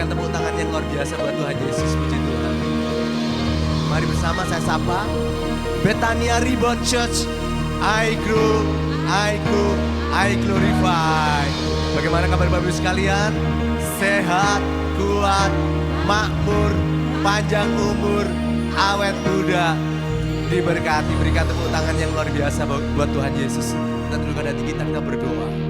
berikan tepuk tangan yang luar biasa buat Tuhan Yesus, puji Tuhan. Mari bersama saya sapa Bethania Reborn Church. I grow, I glorify. Bagaimana kabar Bapak Ibu sekalian? Sehat, kuat, makmur, panjang umur, awet muda, diberkati. Berikan tepuk tangan yang luar biasa buat Tuhan Yesus. Kita tundukkan hati kita berdoa.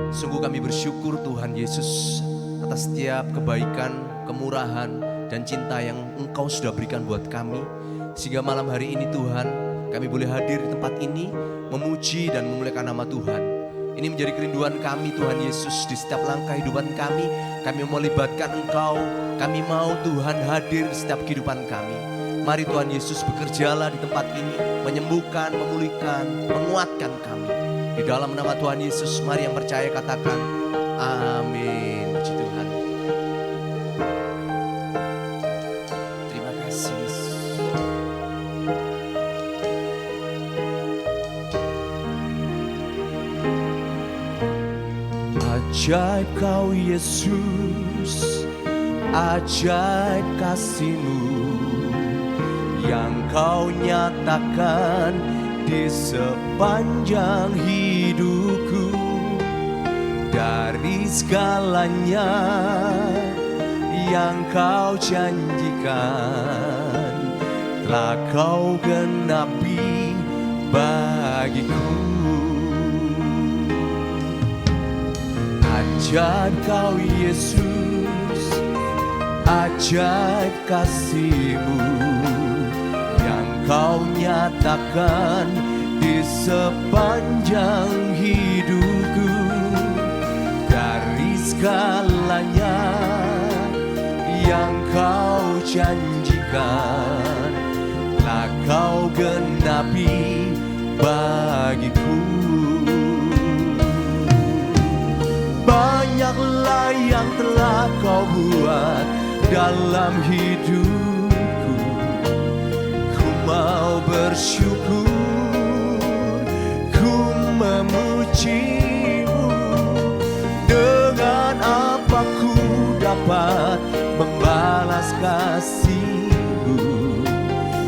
Sungguh kami bersyukur Tuhan Yesus atas setiap kebaikan, kemurahan, dan cinta yang Engkau sudah berikan buat kami. Sehingga malam hari ini Tuhan, kami boleh hadir di tempat ini, memuji dan memuliakan nama Tuhan. Ini menjadi kerinduan kami Tuhan Yesus di setiap langkah kehidupan kami. Kami mau melibatkan Engkau, kami mau Tuhan hadir di setiap kehidupan kami. Mari Tuhan Yesus bekerjalah di tempat ini, menyembuhkan, memulihkan, menguatkan kami. Di dalam nama Tuhan Yesus, mari yang percaya katakan, amin. Puji Tuhan. Terima kasih Yesus. Ajaib kau Yesus, ajaib kasih-Mu yang kau nyatakan di sepanjang hidupku. Dari segalanya yang kau janjikan telah kau genapi bagiku. Ajaib kau Yesus, ajaib kasih-Mu yang kau nyatakan di sepanjang hidupku. Dari segalanya yang kau janjikan telah kau genapi bagiku. Banyaklah yang telah kau buat dalam hidupku. Ku mau bersyukur, ku memuji-Mu. Dengan apa ku dapat membalas kasih-Mu?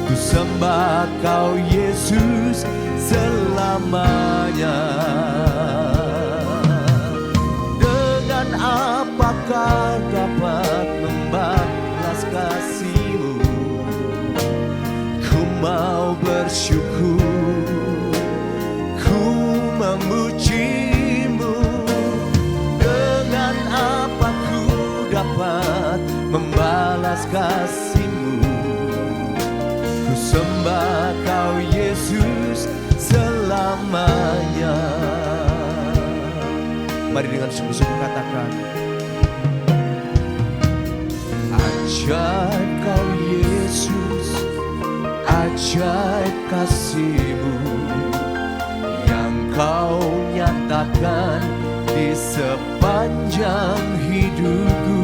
Ku sembah kau Yesus selamanya. Apakah dapat membalas kasih-Mu? Ku mau bersyukur, ku memuji-Mu. Dengan apa ku dapat membalas kasih-Mu? Ku sembah kau Yesus selamanya. Mari dengan sungguh-sungguh katakan, ajaib kau Yesus, ajaib kasih-Mu yang kau nyatakan di sepanjang hidupku.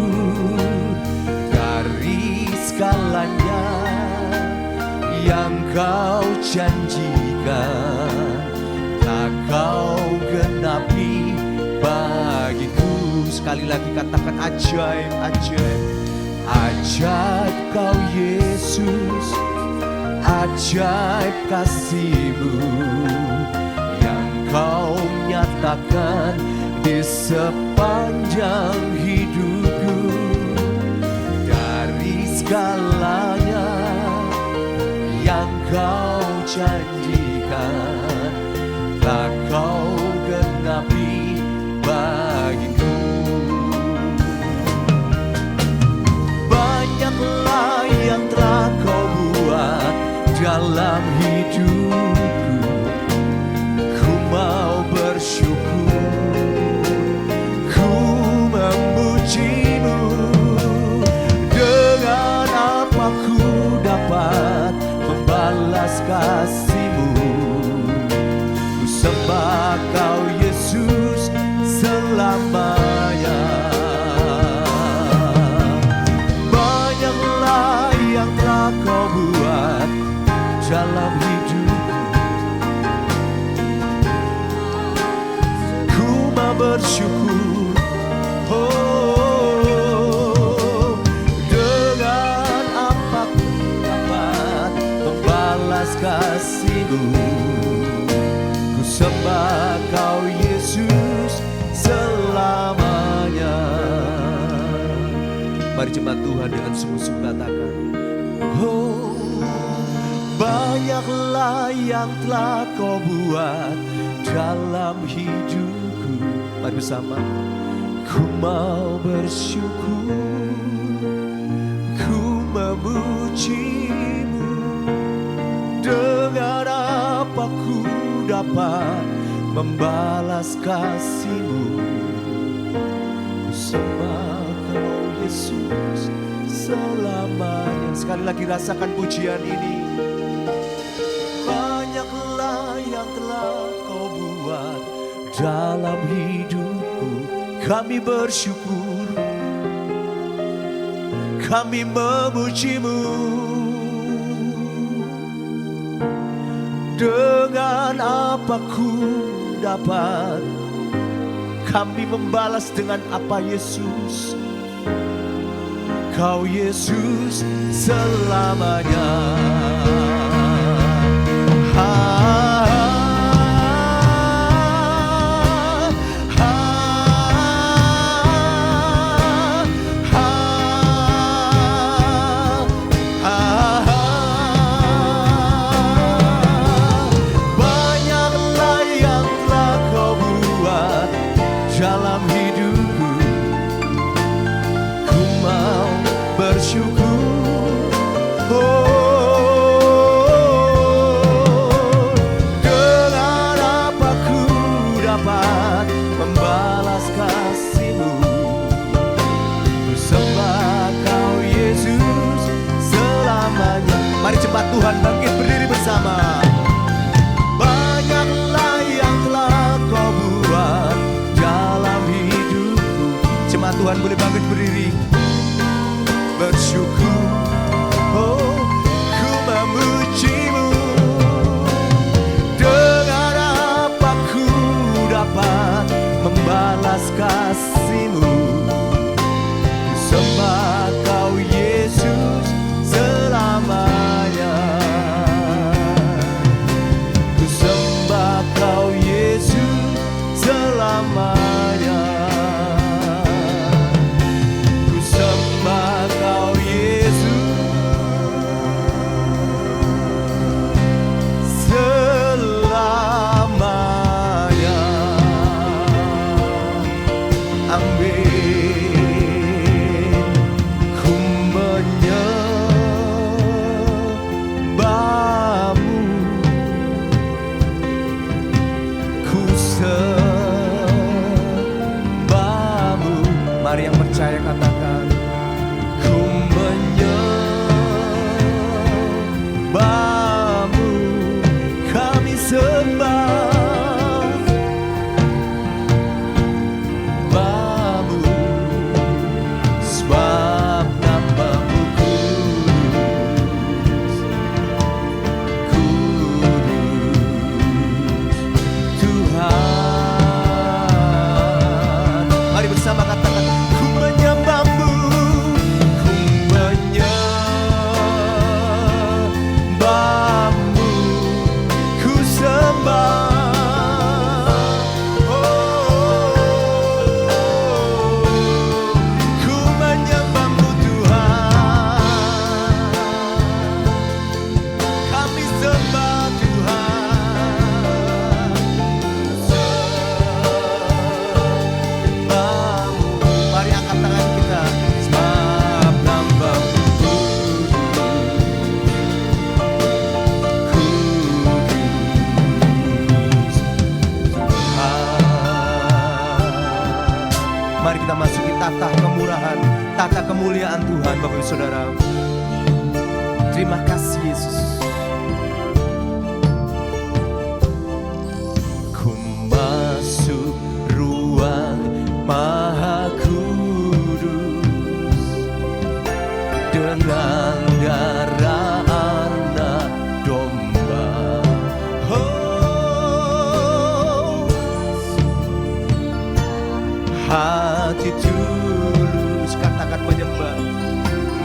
Dari segalanya yang kau janjikan tak kau genapi bagiku. Sekali lagi katakan ajaib, ajaib. Ajaib kau Yesus, ajaib kasih-Mu yang kau nyatakan di sepanjang hidupku. Dari segalanya yang kau janjikan telah kau genapi bagiku. Banyaklah yang telah kau buat dalam hidupku. Ku mau bersyukur, ku memuji-Mu. Dengan apa ku dapat membalas kasih-Mu? Ku sembah kau Yesus selamanya. Banyaklah yang telah kau buat dalam hidupku. Ku mau bersyukur, oh, memujimu. Ku sembah Kau Yesus selamanya. Mari jemaat Tuhan dengan sungguh-sungguh katakan, oh, banyaklah yang telah Kau buat dalam hidupku. Mari bersama. Ku mau bersyukur, ku memujimu. Dengan apa ku dapat membalas kasih-Mu. Ku sembah Kau Yesus selamanya. Sekali lagi rasakan pujian ini. Banyaklah yang telah Kau buat dalam hidupku. Kami bersyukur, kami memuji-Mu. Dengan apa ku dapat kami membalas dengan apa Yesus? Kau Yesus selamanya. Dalam hidupku, ku mau bersyukur. Oh, dengan apa ku dapat membalas kasih-Mu. Ku sembah Kau Yesus selamanya. Mari cepat Tuhan bangkit berdiri bersama. Banyaklah yang telah Kau buat dalam hidupku. Jemaat Tuhan boleh bangkit berdiri, bersyukur. Oh, ku memuji-Mu. Dengan apa ku dapat membalas kasih-Mu. Ku sembah Kau Yesus selamanya. Ku sembah Kau Yesus selamanya. Ku sembah Kau Yesus selamanya. Amin. Ku menyembah-Mu, ku sembah-Mu. Mari yang percaya katakan, ku menyembah-Mu, kami sembah-Mu, sebab nama-Mu kudus, kudus Tuhan. Mari bersama katakan, ku menyembah-Mu, ku menyembah-Mu, ku sembah. Ku menyembah-Mu Tuhan, kami sembah Tuhan. Sembah-Mu. Mari angkat tangan kita. Sebab nama-Mu kudus, kudus Tuhan. Mari kita masuki tata kemurahan, tata kemuliaan Tuhan, Bapak Ibu Saudara. Terima kasih Yesus. Ku masuk ruang Maha Kudus dengan darah anak domba. Oh, hati tulus, katakan menyembah,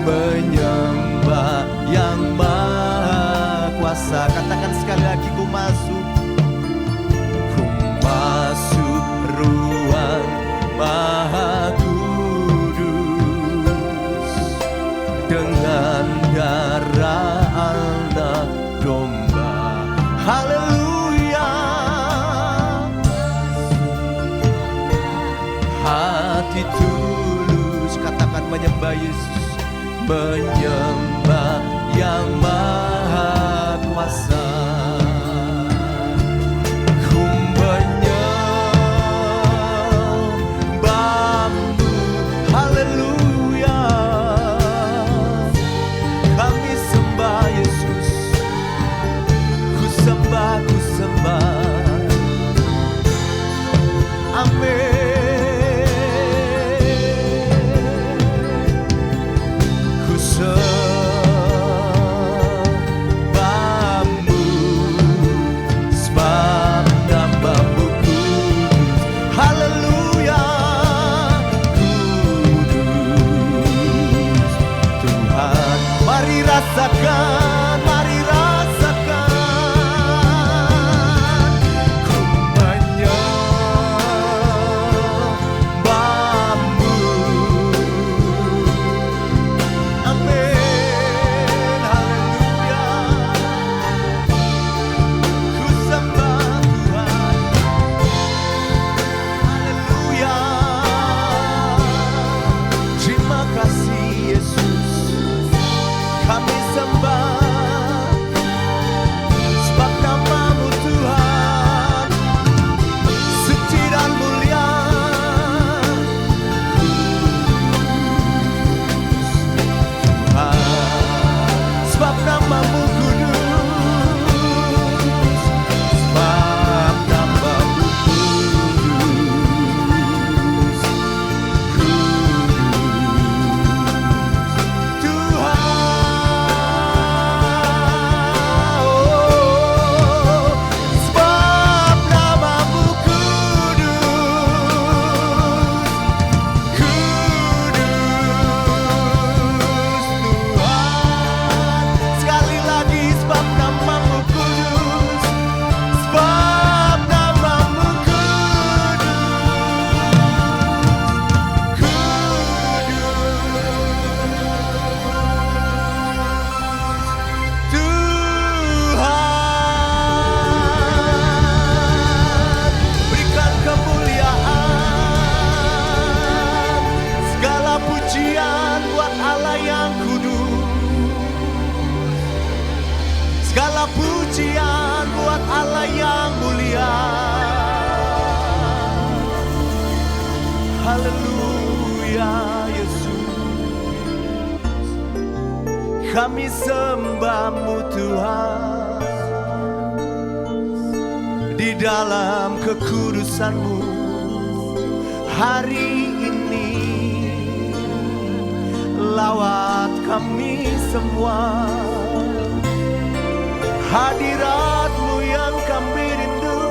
menyembah yang maha kuasa. Katakan sekali lagi, ku masuk, ku masuk ruang Maha Kudus dengan darah anak domba. Haleluya. Hati tulus, katakan menyembah Yesus, menyembah yang maha kuasa. Ku menyembahmu, haleluya. Kami sembah Yesus, ku sembah, amin. Rasakan, mari rasakan, ku menyembahmu, amin, haleluya. Ku sembah Tuhan, haleluya. Terima kasih Yesus, kami sembah, sebab nama-Mu Tuhan suci dan mulia. Tuhan, sebab nama-Mu kudus, sebab nama-Mu kudus, segala pujian buat Allah yang mulia. Haleluya Yesus, kami sembah-Mu Tuhan, di dalam kekudusan-Mu hari ini. Lawat kami semua, hadirat-Mu yang kami rindu,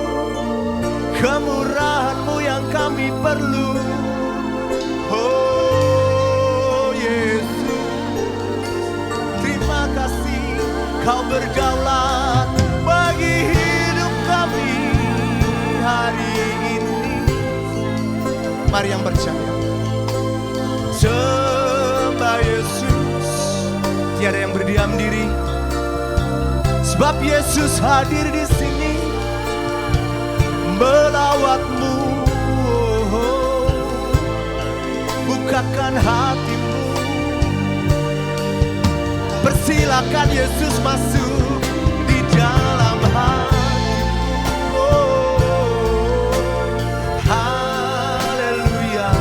kemurahan-Mu yang kami perlu. Oh Yesus, terima kasih Kau berdaulat bagi hidup kami hari ini. Mari yang percaya, sembah Yesus, tiada yang berdiam diri, sebab Yesus hadir di sini melawat-Mu. Bukakan hatimu, persilakan Yesus masuk di dalam hatimu. Haleluya.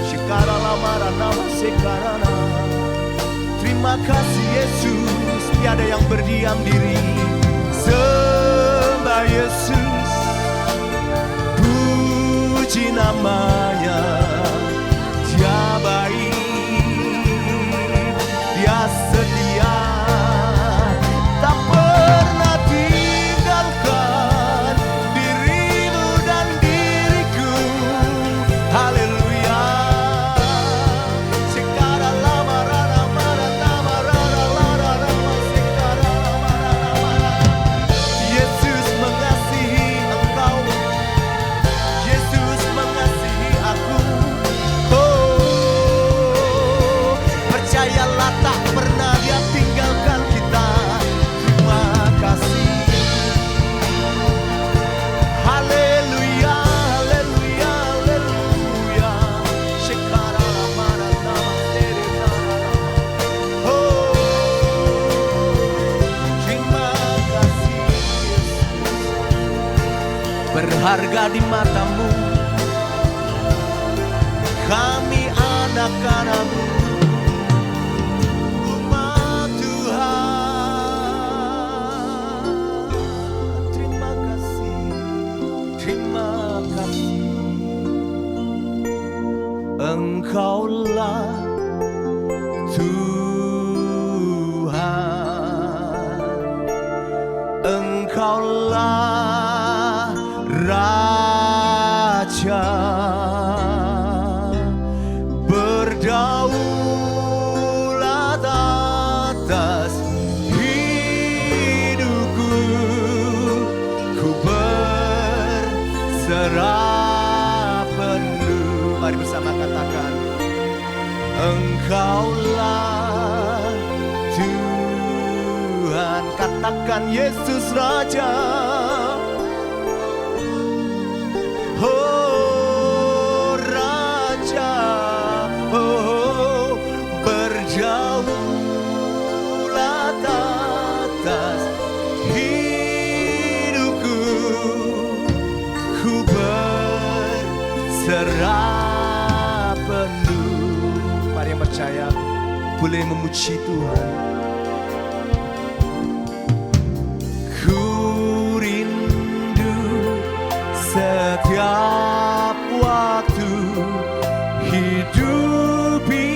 Shikara lamara nama sekarana. Terima kasih Yesus, tiada yang berdiam diri. Sembah Yesus, puji namanya. Dia baik, Dia setia, tak pernah tinggalkan dirimu dan diriku. Haleluya. Sekarang lama rara mara tama rara lara rama sekarang mara rara. berharga di matamu. Kami anak-anakmu, umat Tuhan. Terima kasih, terima kasih. Engkaulah Tuhan, Engkaulah Raja, berdaulat atas hidupku. Ku berserah penuh. Mari bersama katakan, Engkaulah Tuhan. Katakan Yesus Raja. Oh Raja, oh berdaulat atas hidupku. Ku berserah penuh. Mari yang percaya boleh memuji Tuhan. Ku rindu setiap waktu hidupi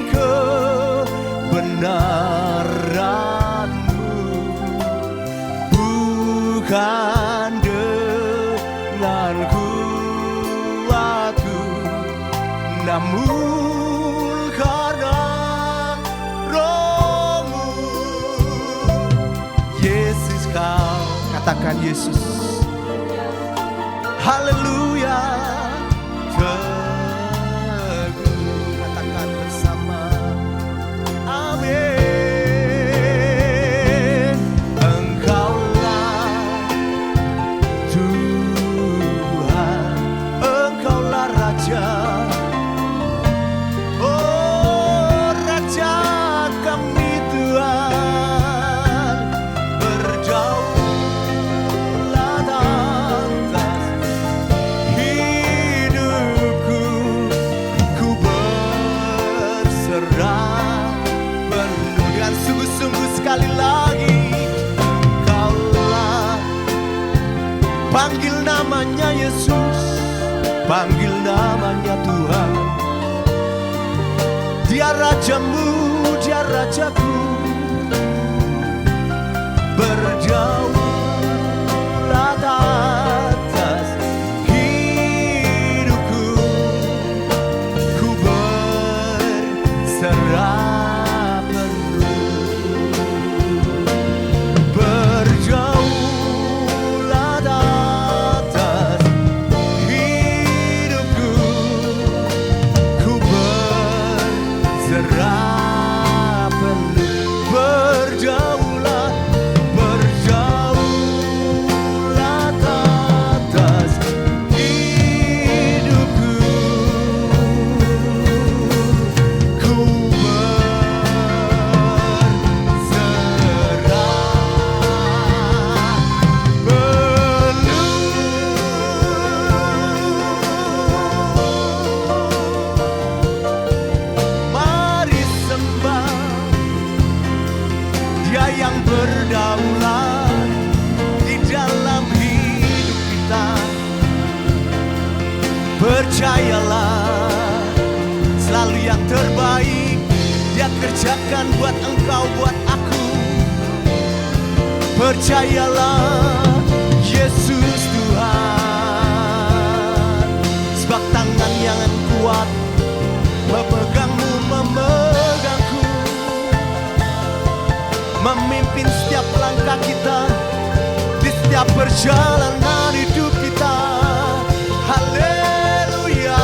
kebenaran-Mu, bukan dengan kuatku, namun karena Roh-Mu. Yesus, Kau katakan Yesus. Haleluya, teguh, katakan bersama, amin. Engkaulah Tuhan, Engkaulah Raja, oh Raja kami Tuhan, berdaulat atas hidupku. Ku berserah penuh dengan sungguh-sungguh sekali lagi. Engkaulah, panggil namanya Yesus, panggil namanya Tuhan. Dia Rajamu, Dia Rajaku, berdaulat atas hidupku. Ku berserah penuh, berdaulat atas hidupku. Ku berserah penuh, berdaulat, berdaulat atas hidupku. Ku berserah penuh. Mari sembah Dia yang berdaulat di dalam hidup kita. Percayalah, selalu yang terbaik Dia kerjakan buat engkau, buat aku. Percayalah, Yesus Tuhan, sebab tangan yang kuat memegangmu, memegangku, memimpin setiap langkah kita di setiap perjalanan hidup kita. Haleluya,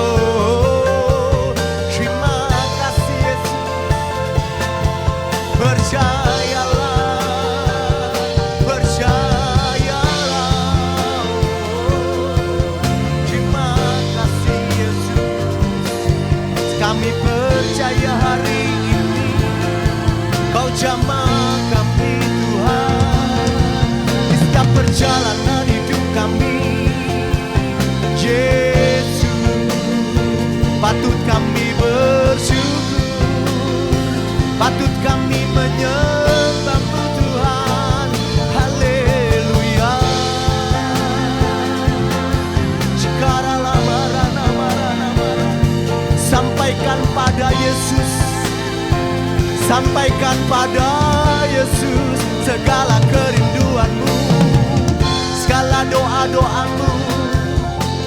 oh, terima kasih Yesus. Percayalah, percayalah, oh, terima kasih Yesus. Kami percaya hari ini Kau jamah kami Tuhan, di setiap perjalanan Sampaikan pada Yesus segala kerinduanmu, segala doa-doamu.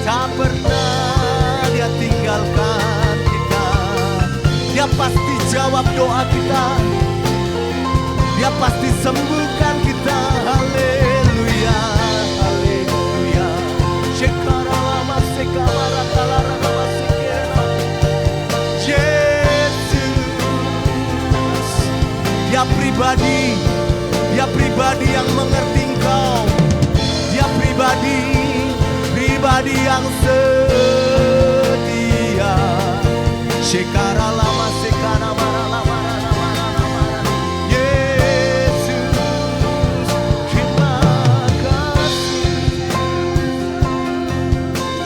Tak pernah Dia tinggalkan kita. Dia pasti jawab doa kita. Dia pasti sembuhkan kita. Haleluya, haleluya. Shekaralama sekamarakalarama sekera. Yesus, Dia pribadi yang mengerti engkau. Dia pribadi yang setia. Shekaralama sekaramaralama. Yesus, terima kasih.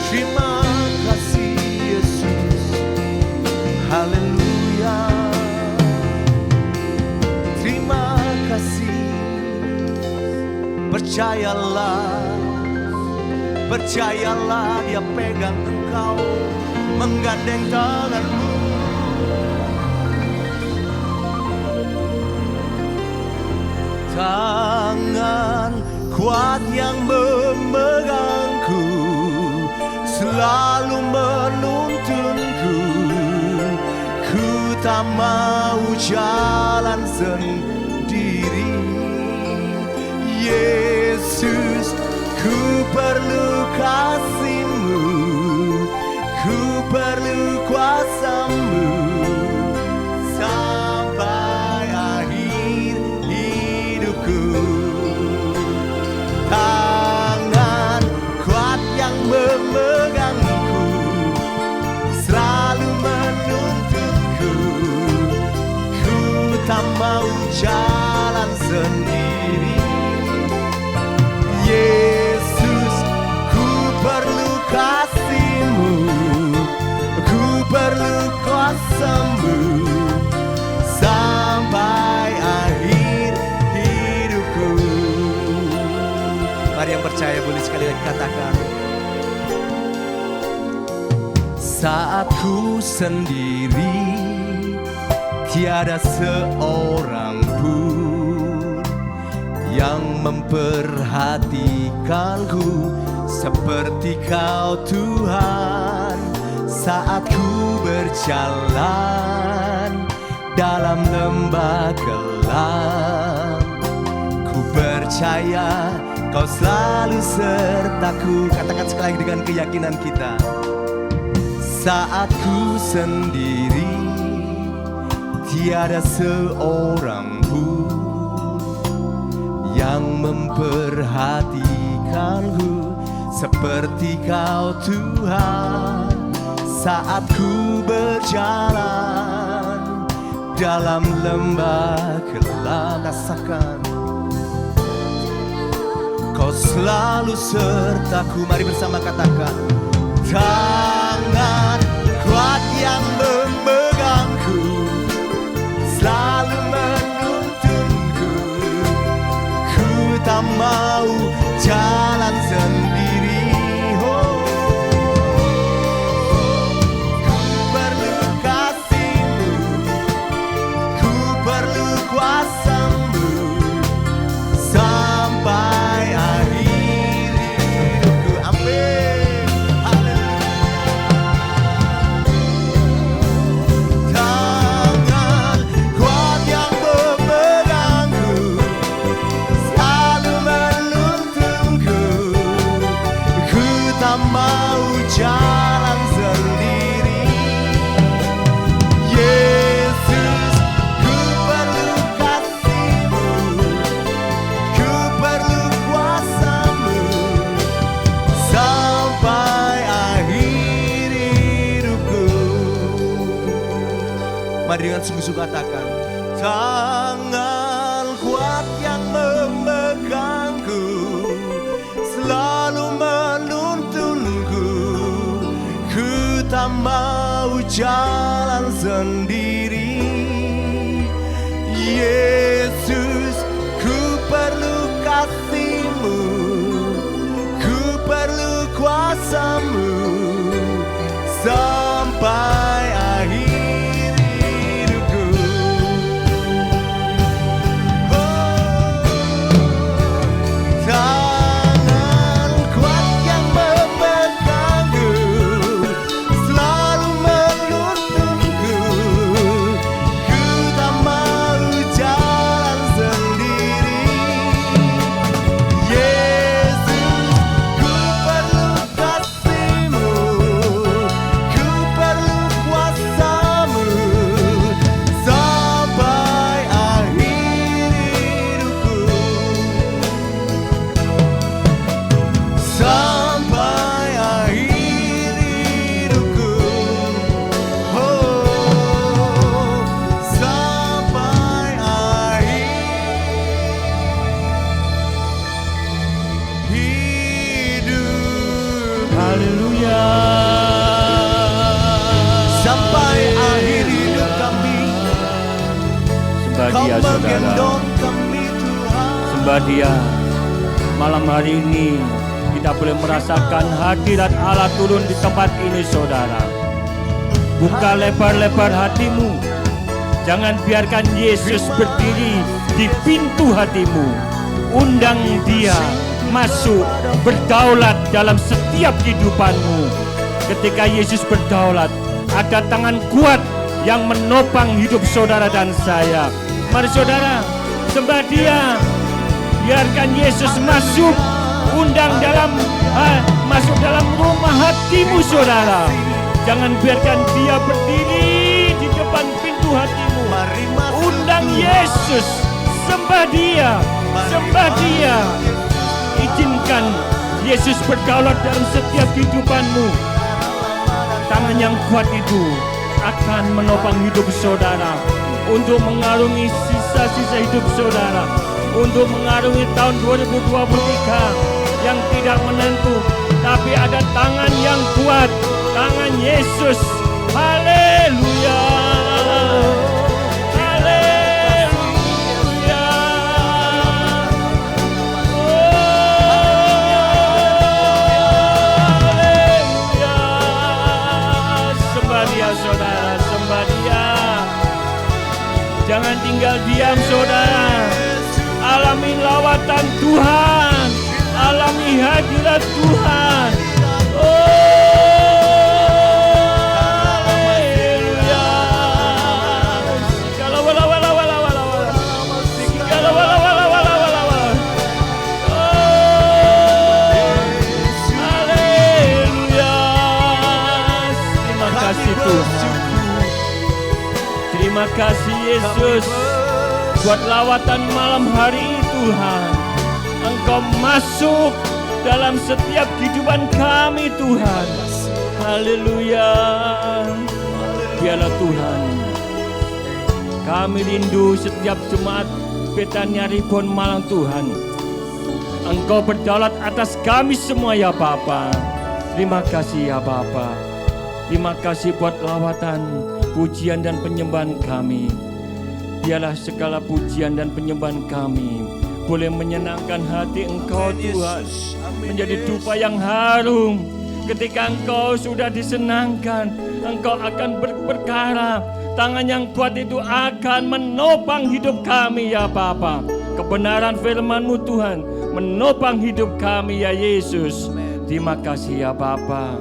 Terima kasih Yesus. Haleluya. Terima kasih. Percayalah Dia pegang engkau, menggandeng tanganmu. Tangan kuat yang memegangku, selalu menuntunku. Ku tak mau jalan sendiri. Yesus, ku perlu kasih-Mu, ku perlu kuasa-Mu sampai akhir hidupku. Tangan kuat yang memegangku, selalu menuntunku. Ku tak mau jalan sendiri. Yesus, ku perlu kasih-Mu, ku perlu kuasa-Mu sampai akhir hidupku. Mari yang percaya boleh sekali lagi katakan. Saat ku sendiri, tiada seorang pun yang memperhatikanku seperti Kau Tuhan. Saat ku berjalan dalam lembah gelap, ku percaya Kau selalu sertaku. Katakan sekali lagi dengan keyakinan kita. Saat ku sendiri, tiada seorang pun yang memperhatikanku seperti Kau Tuhan. Saat ku berjalan dalam lembah gelap, rasakan Kau selalu sertaku. Mari bersama katakan. Tangan kuat yang memegangku, selalu menuntunku. Ku tak mau jalan sendiri. Oh, ku perlu kasih-Mu, ku perlu kuasa-Mu sampai akhir hidupku. Amin. Mau jalan sendiri. Yesus, ku perlu kasih-Mu, ku perlu kuasa-Mu sampai akhir hidupku. Mari dengan sungguh-sungguh katakan. Tangan kuat yang memegangku, selalu menuntunku. Ku tak mau jalan sendiri. Yesus, ku perlu kasih-Mu, ku perlu kuasa-Mu sampai akhir hidupku. Dia saudara. Sembah Dia. Malam hari ini kita boleh merasakan hadirat Allah turun di tempat ini saudara. Buka lebar-lebar hatimu. Jangan biarkan Yesus berdiri di pintu hatimu. Undang Dia masuk berdaulat dalam setiap kehidupanmu. Ketika Yesus berdaulat, ada tangan kuat yang menopang hidup saudara dan saya. Mari saudara, sembah Dia. Biarkan Yesus masuk, masuk dalam rumah hatimu saudara. Jangan biarkan Dia berdiri di depan pintu hatimu. Undang Yesus, sembah Dia, sembah Dia. Izinkan Yesus berdaulat dalam setiap kehidupanmu. Tangan yang kuat itu akan menopang hidup saudara untuk mengarungi sisa-sisa hidup saudara, untuk mengarungi tahun 2023 yang tidak menentu, tapi ada tangan yang kuat, tangan Yesus. Haleluya, haleluya. Haleluya. Sembah Dia saudara, sembah Dia. Jangan tinggal diam saudara. Alami lawatan Tuhan, alami hadirat Tuhan. Haleluya. Haleluya. Terima kasih Tuhan. Terima kasih Yesus buat lawatan malam hari ini Tuhan. Engkau masuk dalam setiap kehidupan kami Tuhan. Haleluya. Biarlah Tuhan, kami rindu setiap Jumat Betania Reborn Malang Tuhan. Engkau berdaulat atas kami semua ya Bapa. Terima kasih ya Bapa. Terima kasih buat lawatan, pujian dan penyembahan kami. Biarlah segala pujian dan penyembahan kami boleh menyenangkan hati Engkau Tuhan, menjadi dupa yang harum. Ketika Engkau sudah disenangkan, Engkau akan berperkara. Tangan yang kuat itu akan menopang hidup kami ya Bapa. Kebenaran firman-Mu Tuhan menopang hidup kami ya Yesus. Terima kasih ya Bapa.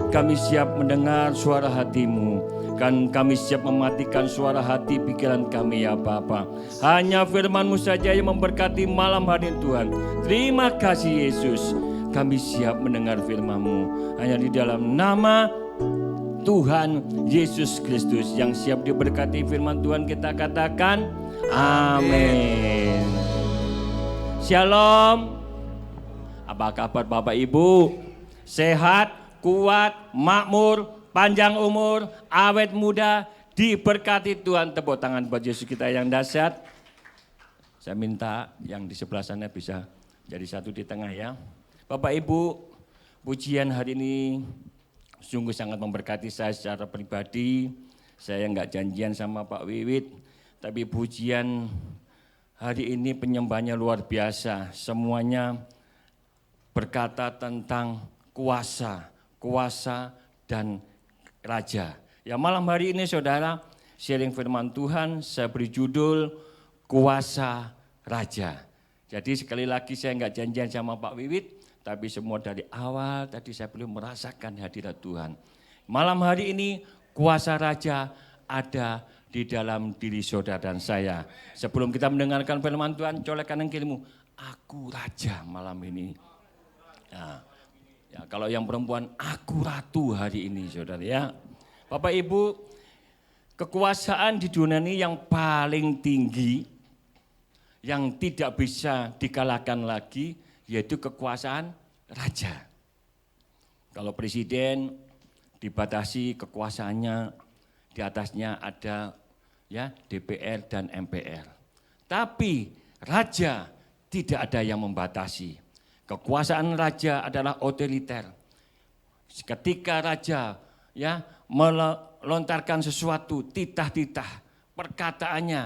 Kami siap mendengar suara hati-Mu. Kan kami siap mematikan suara hati pikiran kami ya Bapa. Hanya firman-Mu saja yang memberkati malam hari Tuhan. Terima kasih Yesus. Kami siap mendengar firman-Mu. Hanya di dalam nama Tuhan Yesus Kristus yang siap diberkati firman Tuhan kita katakan amin. Shalom. Apa kabar Bapak Ibu? Sehat, kuat, makmur, panjang umur, awet muda, diberkati Tuhan. Tepuk tangan buat Yesus kita yang dahsyat. Saya minta yang di sebelah sana bisa jadi satu di tengah ya. Bapak Ibu, pujian hari ini sungguh sangat memberkati saya secara pribadi. Saya enggak janjian sama Pak Wiwit, tapi pujian hari ini penyembahnya luar biasa. Semuanya berkata tentang kuasa, kuasa dan Raja. Ya malam hari ini saudara, sharing firman Tuhan saya beri judul Kuasa Raja. Jadi sekali lagi saya enggak janjian sama Pak Wiwit, tapi semua dari awal tadi saya belum merasakan hadirat Tuhan. Malam hari ini kuasa Raja ada di dalam diri saudara dan saya. Sebelum kita mendengarkan firman Tuhan, colek kanan kirimu, aku Raja malam ini. Nah, ya, kalau yang perempuan, aku ratu hari ini saudara ya. Bapak Ibu, kekuasaan di dunia ini yang paling tinggi, yang tidak bisa dikalahkan lagi, yaitu kekuasaan raja. Kalau presiden dibatasi kekuasaannya, di atasnya ada ya DPR dan MPR. Tapi raja tidak ada yang membatasi. Kekuasaan raja adalah otoriter. Ketika raja ya melontarkan sesuatu, titah-titah, perkataannya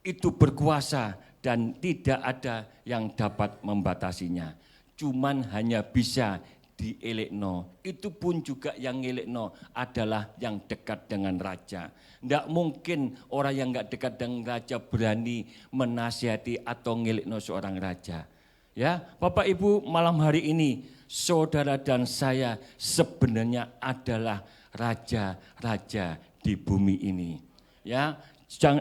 itu berkuasa dan tidak ada yang dapat membatasinya. Cuman hanya bisa dielekno. Itu pun juga yang ngelekno adalah yang dekat dengan raja. Tidak mungkin orang yang nggak dekat dengan raja berani menasihati atau ngelekno seorang raja. Ya, Bapak Ibu, malam hari ini saudara dan saya sebenarnya adalah raja-raja di bumi ini. Ya,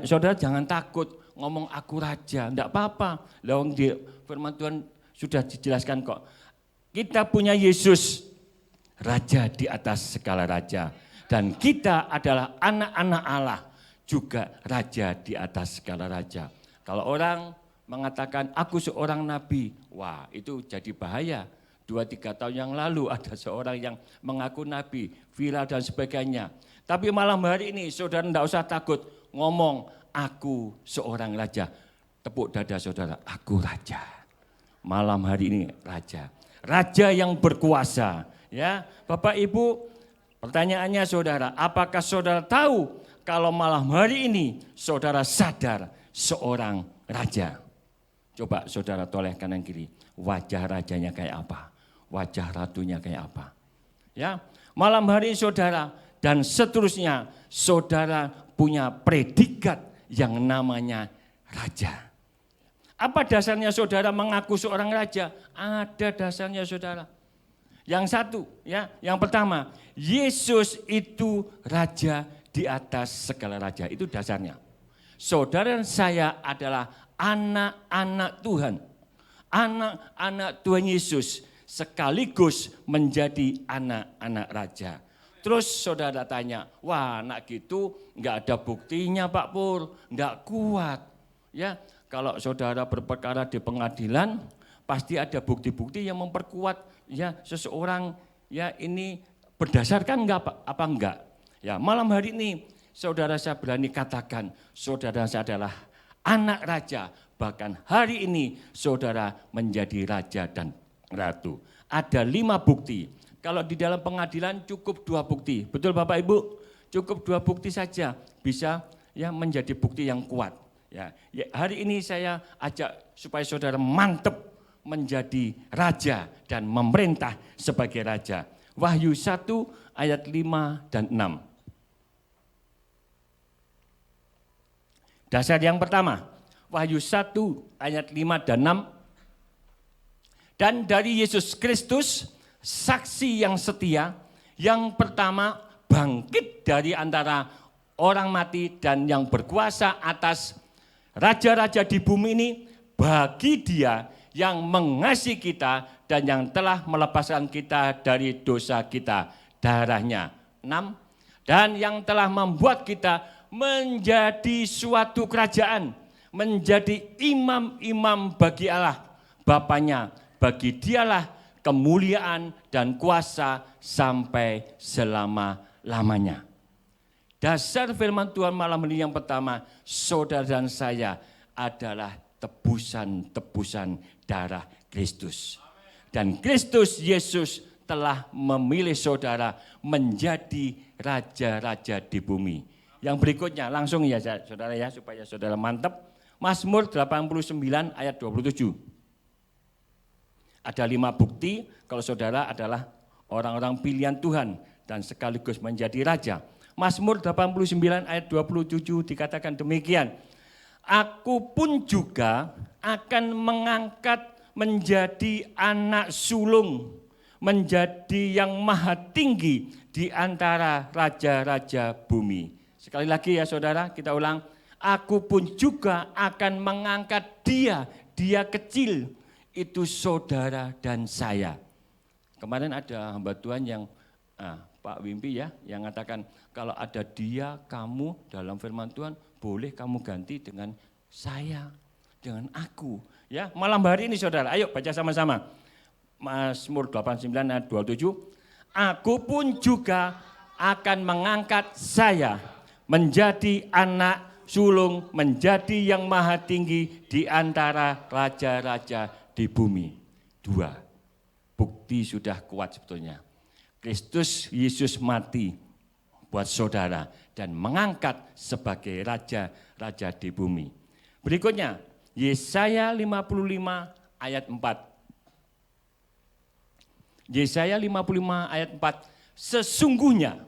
saudara jangan takut ngomong aku raja, enggak apa-apa. Lawang di firman Tuhan sudah dijelaskan kok. Kita punya Yesus, raja di atas segala raja. Dan kita adalah anak-anak Allah, juga raja di atas segala raja. Kalau orang mengatakan aku seorang nabi, wah itu jadi bahaya. 2-3 tahun yang lalu ada seorang yang mengaku nabi, viral dan sebagainya. Tapi malam hari ini saudara tidak usah takut ngomong aku seorang raja. Tepuk dada saudara, aku raja. Malam hari ini raja. Raja yang berkuasa. Ya, Bapak Ibu, pertanyaannya saudara, apakah saudara tahu kalau malam hari ini saudara sadar seorang raja? Coba saudara toleh kanan kiri, wajah rajanya kayak apa? Wajah ratunya kayak apa? Ya, malam hari ini saudara dan seterusnya saudara punya predikat yang namanya raja. Apa dasarnya saudara mengaku seorang raja? Ada dasarnya saudara. Yang satu, ya, yang pertama, Yesus itu raja di atas segala raja. Itu dasarnya. Saudara dan saya adalah anak-anak Tuhan. Anak-anak Tuhan Yesus sekaligus menjadi anak-anak raja. Terus saudara tanya, wah anak gitu enggak ada buktinya Pak Pur, enggak kuat. Ya, kalau saudara berperkara di pengadilan, pasti ada bukti-bukti yang memperkuat ya seseorang ya ini berdasarkan enggak apa enggak. Ya, malam hari ini saudara saya berani katakan saudara saya adalah anak raja, bahkan hari ini saudara menjadi raja dan ratu. Ada 5 bukti. Kalau di dalam pengadilan cukup 2 bukti. Betul Bapak Ibu? Cukup 2 bukti saja bisa ya menjadi bukti yang kuat. Ya, hari ini saya ajak supaya saudara mantap menjadi raja dan memerintah sebagai raja. Wahyu 1 ayat 5 dan 6. Dasar yang pertama, Wahyu 1 ayat 5 dan 6. Dan dari Yesus Kristus, saksi yang setia, yang pertama bangkit dari antara orang mati dan yang berkuasa atas raja-raja di bumi ini, bagi Dia yang mengasihi kita dan yang telah melepaskan kita dari dosa kita, darahnya. 6. Dan yang telah membuat kita menjadi suatu kerajaan, menjadi imam-imam bagi Allah Bapanya. Bagi Dialah kemuliaan dan kuasa sampai selama-lamanya. Dasar firman Tuhan malam ini yang pertama, saudara dan saya adalah tebusan-tebusan darah Kristus. Dan Kristus Yesus telah memilih saudara menjadi raja-raja di bumi. Yang berikutnya langsung ya saudara ya supaya saudara mantap. Mazmur 89 ayat 27. Ada 5 bukti kalau saudara adalah orang-orang pilihan Tuhan dan sekaligus menjadi raja. Mazmur 89 ayat 27 dikatakan demikian. Aku pun juga akan mengangkat menjadi anak sulung, menjadi yang maha tinggi di antara raja-raja bumi. Sekali lagi ya saudara, kita ulang. Aku pun juga akan mengangkat dia kecil, itu saudara dan saya. Kemarin ada hamba Tuhan yang Pak Wimpi ya, yang mengatakan kalau ada dia, kamu dalam firman Tuhan, boleh kamu ganti dengan saya, dengan aku. Ya, malam hari ini saudara, ayo baca sama-sama. Mazmur 89 ayat 27. Aku pun juga akan mengangkat saya menjadi anak sulung, menjadi yang maha tinggi di antara raja-raja di bumi. 2, bukti sudah kuat sebetulnya. Kristus Yesus mati buat saudara dan mengangkat sebagai raja-raja di bumi. Berikutnya, Yesaya 55 ayat 4. Yesaya 55 ayat 4. Sesungguhnya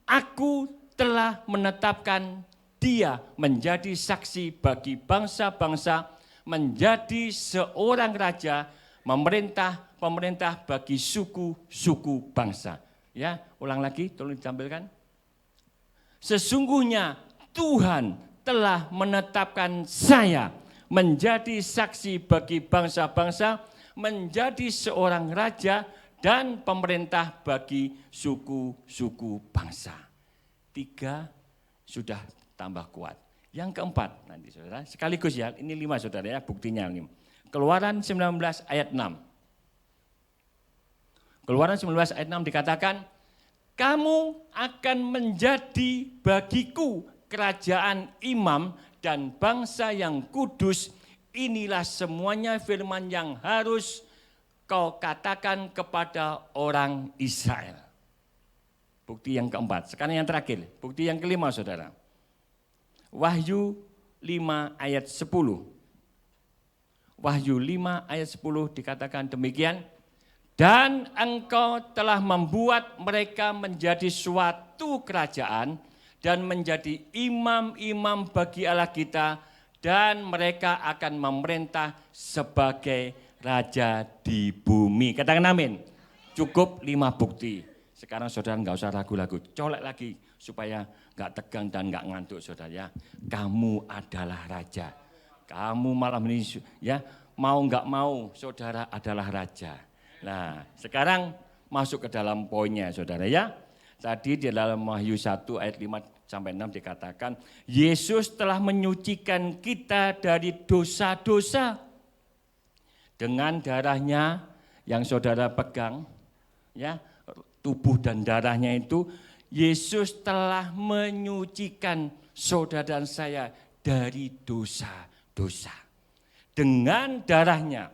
aku telah menetapkan dia menjadi saksi bagi bangsa-bangsa, menjadi seorang raja, pemerintah bagi suku-suku bangsa. Ya, ulang lagi, tolong ditampilkan. Sesungguhnya Tuhan telah menetapkan saya menjadi saksi bagi bangsa-bangsa, menjadi seorang raja dan pemerintah bagi suku-suku bangsa. 3 sudah tambah kuat. Yang keempat, nanti saudara, sekaligus ya, ini 5 saudara ya, buktinya ini. Keluaran 19 ayat 6. Keluaran 19 ayat 6 dikatakan, kamu akan menjadi bagiku kerajaan imam dan bangsa yang kudus. Inilah semuanya firman yang harus kau katakan kepada orang Israel. Bukti yang keempat. Sekarang yang terakhir, bukti yang kelima saudara. Wahyu 5 ayat 10. Wahyu 5 ayat 10 dikatakan demikian. Dan engkau telah membuat mereka menjadi suatu kerajaan dan menjadi imam-imam bagi Allah kita, dan mereka akan memerintah sebagai raja di bumi. Katakan amin. Cukup 5 bukti. Sekarang saudara enggak usah ragu-ragu, colek lagi supaya enggak tegang dan enggak ngantuk saudara ya. Kamu adalah raja. Kamu malam ini ya, mau enggak mau saudara adalah raja. Nah, sekarang masuk ke dalam poinnya saudara ya. Tadi di dalam Wahyu 1 ayat 5 sampai 6 dikatakan, Yesus telah menyucikan kita dari dosa-dosa dengan darahnya yang saudara pegang, ya, tubuh dan darahnya itu, Yesus telah menyucikan saudara dan saya dari dosa-dosa. Dengan darahnya,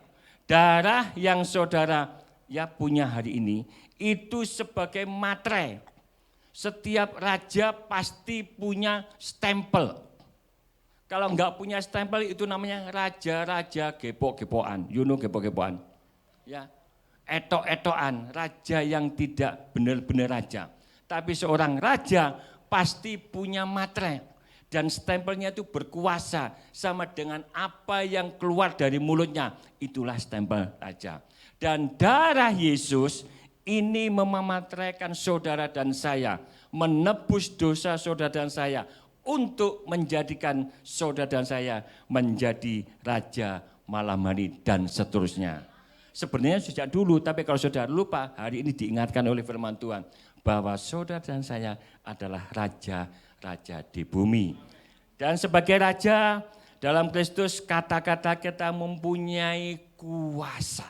darah yang saudara ya punya hari ini, itu sebagai materai. Setiap raja pasti punya stempel. Kalau enggak punya stempel itu namanya raja-raja gepok-gepokan. You know gepok-gepokan? Ya, etok-etokan, raja yang tidak benar-benar raja. Tapi seorang raja pasti punya materai. Dan stempelnya itu berkuasa sama dengan apa yang keluar dari mulutnya. Itulah stempel raja. Dan darah Yesus ini memateraikan saudara dan saya, menebus dosa saudara dan saya, untuk menjadikan saudara dan saya menjadi raja malam hari dan seterusnya. Sebenarnya sejak dulu, tapi kalau saudara lupa, hari ini diingatkan oleh firman Tuhan bahwa saudara dan saya adalah raja-raja di bumi. Dan sebagai raja dalam Kristus, kata-kata kita mempunyai kuasa.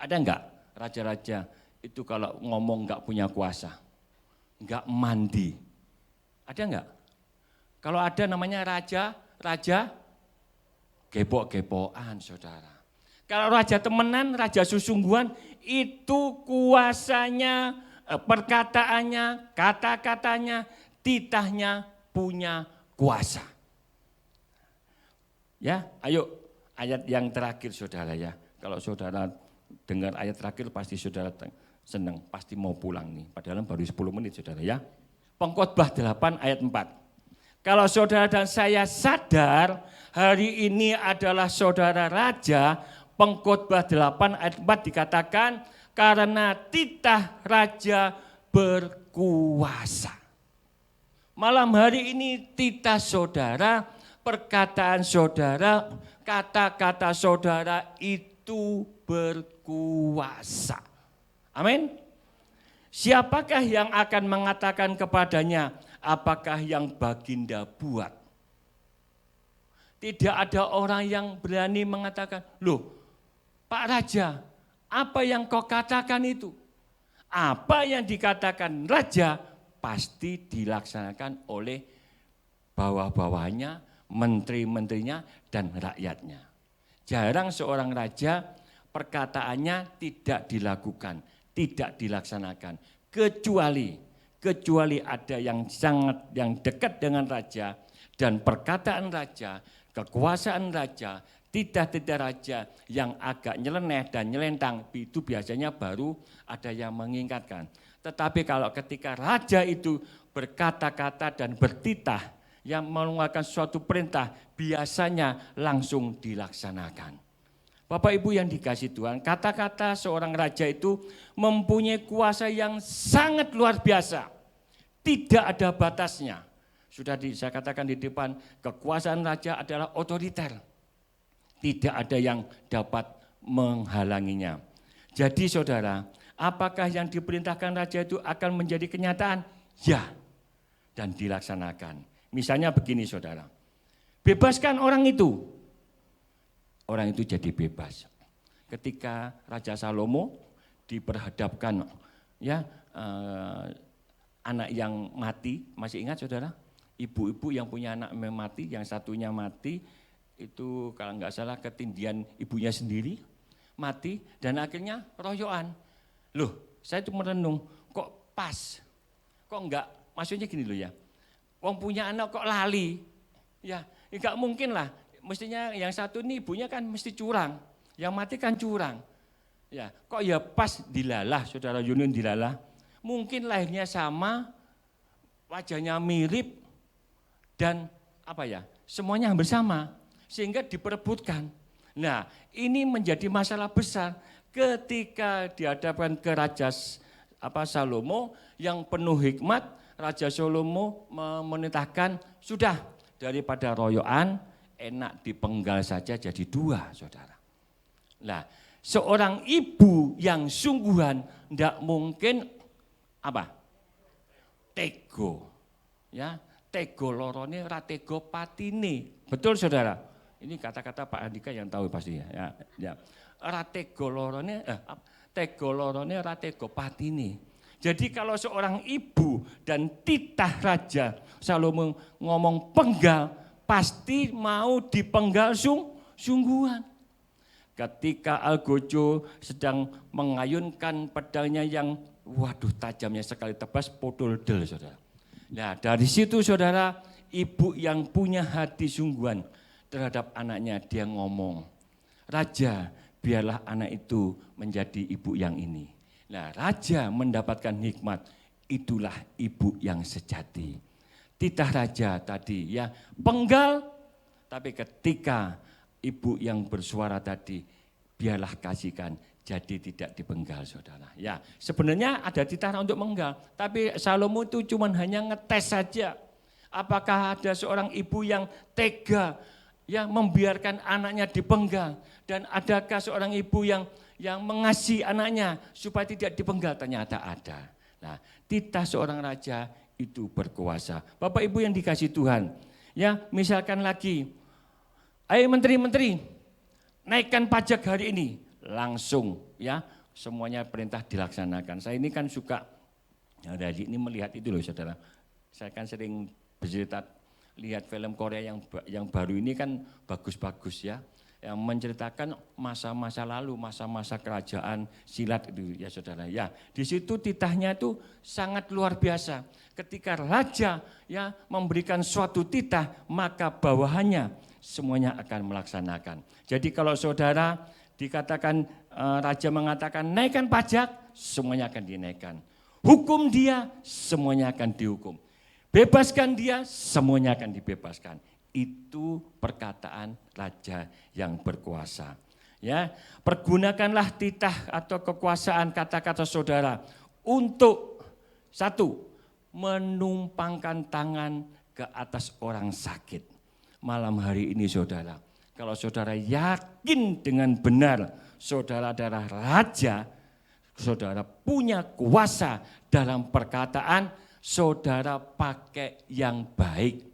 Ada enggak raja-raja itu kalau ngomong enggak punya kuasa, enggak mandi? Ada enggak? Kalau ada namanya raja gepok-gepokan saudara. Kalau raja temenan, raja sesungguhan, itu kuasanya, perkataannya, kata-katanya, titahnya punya kuasa. Ya, ayo ayat yang terakhir saudara ya. Kalau saudara dengar ayat terakhir pasti saudara senang, pasti mau pulang nih. Padahal baru 10 menit saudara ya. Pengkhotbah 8 ayat 4. Kalau saudara dan saya sadar hari ini adalah saudara raja, Pengkhotbah 8 ayat 4 dikatakan karena titah raja berkuasa. Malam hari ini titah saudara, perkataan saudara, kata-kata saudara itu berkuasa. Amin. Siapakah yang akan mengatakan kepadanya, apakah yang Baginda buat? Tidak ada orang yang berani mengatakan, loh Pak Raja, apa yang kau katakan itu? Apa yang dikatakan Raja pasti dilaksanakan oleh bawah-bawahnya, menteri-menterinya, dan rakyatnya. Jarang seorang raja perkataannya tidak dilakukan, tidak dilaksanakan. Kecuali ada yang sangat, yang dekat dengan raja, dan perkataan raja Kekuasaan raja, titah-titah raja yang agak nyeleneh dan nyelentang itu biasanya baru ada yang mengingatkan. Tetapi kalau ketika raja itu berkata-kata dan bertitah yang mengeluarkan suatu perintah, biasanya langsung dilaksanakan. Bapak Ibu yang dikasihi Tuhan, kata-kata seorang raja itu mempunyai kuasa yang sangat luar biasa. Tidak ada batasnya. Sudah saya katakan di depan, kekuasaan raja adalah otoriter. Tidak ada yang dapat menghalanginya. Jadi saudara, apakah yang diperintahkan raja itu akan menjadi kenyataan? Ya, dan dilaksanakan. Misalnya begini saudara, bebaskan orang itu. Orang itu jadi bebas. Ketika Raja Salomo diperhadapkan anak yang mati, masih ingat saudara? Ibu-ibu yang punya anak mati, yang satunya mati, itu kalau nggak salah ketindihan ibunya sendiri, mati, dan akhirnya royoan. Loh, saya cuma merenung, kok pas, kok enggak, maksudnya gini loh ya, wong punya anak kok lali, ya enggak mungkin lah, mestinya yang satu ini ibunya kan mesti curang, yang mati kan curang, ya kok ya pas dilalah, saudara Yunus dilalah, mungkin lahirnya sama, wajahnya mirip, dan semuanya hampir sama, sehingga diperebutkan. Nah, ini menjadi masalah besar ketika dihadapkan ke Raja Salomo yang penuh hikmat. Raja Salomo memerintahkan, sudah daripada royoan, enak dipenggal saja jadi 2, saudara. Nah, seorang ibu yang sungguhan tidak mungkin tego, ya. Tego lorone ratego patine. Betul saudara? Ini kata-kata Pak Andika yang tahu pasti ya. Ratego lorone tego lorone ratego patine. Jadi kalau seorang ibu dan titah Raja Salomo ngomong penggal, pasti mau dipenggal sungguhan. Ketika Algojo sedang mengayunkan pedangnya yang tajamnya sekali tebas podol del saudara. Nah dari situ saudara, ibu yang punya hati sungguhan terhadap anaknya, dia ngomong, Raja biarlah anak itu menjadi ibu yang ini. Nah raja mendapatkan hikmat, itulah ibu yang sejati. Titah raja tadi ya penggal, tapi ketika ibu yang bersuara tadi, biarlah kasihkan, jadi tidak dipenggal saudara. Ya sebenarnya ada titah untuk menggal, tapi Salomo itu cuma hanya ngetes saja. Apakah ada seorang ibu yang tega ya membiarkan anaknya dipenggal, dan adakah seorang ibu yang mengasihi anaknya supaya tidak dipenggal? Ternyata ada. Nah, titah seorang raja itu berkuasa. Bapak Ibu yang dikasihi Tuhan, ya misalkan lagi, ayo menteri-menteri, naikkan pajak hari ini, langsung ya semuanya perintah dilaksanakan. Saya ini kan suka dari ini melihat itu loh saudara. Saya kan sering bercerita lihat film Korea yang baru ini kan bagus-bagus ya, yang menceritakan masa-masa lalu, masa-masa kerajaan silat itu ya saudara. Ya di situ titahnya itu sangat luar biasa. Ketika raja ya memberikan suatu titah, maka bawahannya semuanya akan melaksanakan. Jadi kalau saudara dikatakan raja mengatakan naikkan pajak, semuanya akan dinaikkan. Hukum dia, semuanya akan dihukum. Bebaskan dia, semuanya akan dibebaskan. Itu perkataan raja yang berkuasa. Ya, pergunakanlah titah atau kekuasaan kata-kata saudara untuk satu, menumpangkan tangan ke atas orang sakit. Malam hari ini saudara, kalau saudara yakin dengan benar saudara adalah raja, saudara punya kuasa dalam perkataan, saudara pakai yang baik.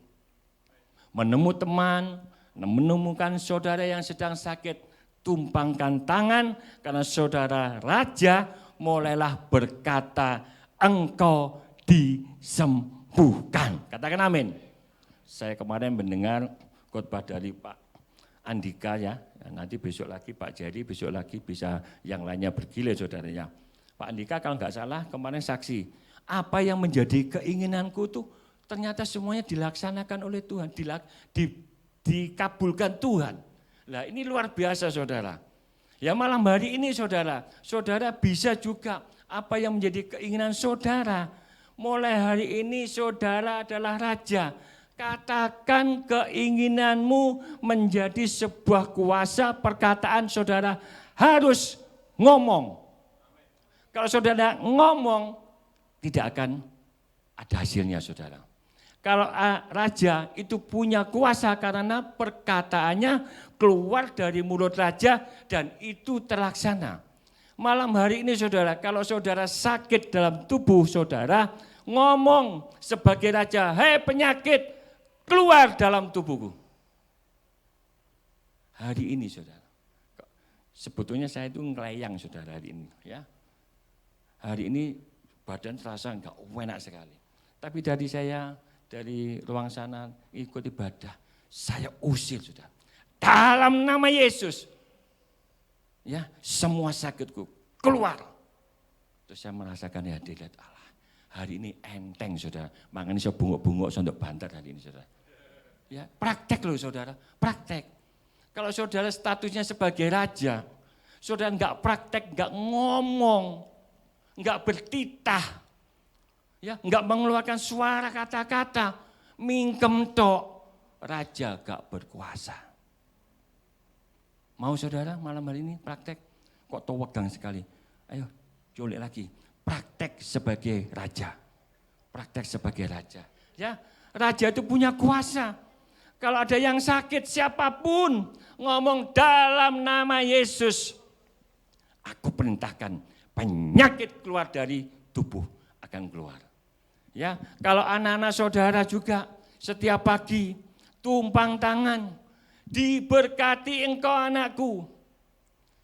Menemukan saudara yang sedang sakit, tumpangkan tangan karena saudara raja, mulailah berkata, engkau disembuhkan. Katakan amin. Saya kemarin mendengar khotbah dari Pak Andika ya, nanti besok lagi Pak Jerry, besok lagi bisa yang lainnya bergilir saudaranya. Pak Andika kalau nggak salah kemarin saksi, apa yang menjadi keinginanku tuh ternyata semuanya dilaksanakan oleh Tuhan, dikabulkan Tuhan. Nah ini luar biasa saudara. Ya malam hari ini saudara, saudara bisa juga apa yang menjadi keinginan saudara. Mulai hari ini saudara adalah raja. Katakan keinginanmu menjadi sebuah kuasa, perkataan saudara harus ngomong. Kalau saudara ngomong, tidak akan ada hasilnya saudara. Kalau raja itu punya kuasa karena perkataannya keluar dari mulut raja dan itu terlaksana. Malam hari ini saudara, kalau saudara sakit dalam tubuh saudara, ngomong sebagai raja, hei penyakit, keluar dalam tubuhku. Hari ini saudara, sebetulnya saya itu ngelayang saudara hari ini. Ya. Hari ini badan terasa enggak enak sekali. Tapi dari ruang sana ikut ibadah, saya usir saudara. Dalam nama Yesus, ya semua sakitku keluar. Terus saya merasakan hadirat Allah. Hari ini enteng saudara, makanya saya bungok-bungok sondok bantar hari ini saudara. Ya, praktek loh saudara, praktek. Kalau saudara statusnya sebagai raja, saudara enggak praktek, enggak ngomong, enggak bertitah, ya, enggak mengeluarkan suara kata-kata, mingkem tok, raja enggak berkuasa. Mau saudara malam hari ini praktek? Kok towegang sekali? Ayo culik lagi, praktek sebagai raja. Praktek sebagai raja. Ya, raja itu punya kuasa. Kalau ada yang sakit siapapun ngomong dalam nama Yesus, aku perintahkan penyakit keluar dari tubuh akan keluar. Ya, kalau anak-anak saudara juga setiap pagi tumpang tangan, diberkati engkau anakku.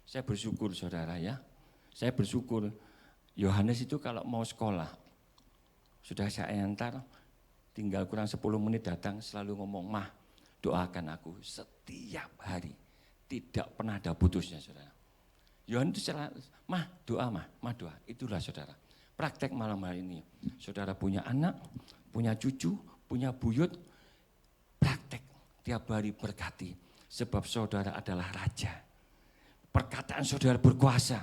Saya bersyukur saudara ya, saya bersyukur Yohanes itu kalau mau sekolah, sudah saya antar, tinggal kurang 10 menit datang selalu ngomong, mah doakan aku setiap hari, tidak pernah ada putusnya saudara. Yohanes itu mah doa, itulah saudara. Praktek malam hari ini, saudara punya anak, punya cucu, punya buyut, praktek tiap hari berkati, sebab saudara adalah raja. Perkataan saudara berkuasa,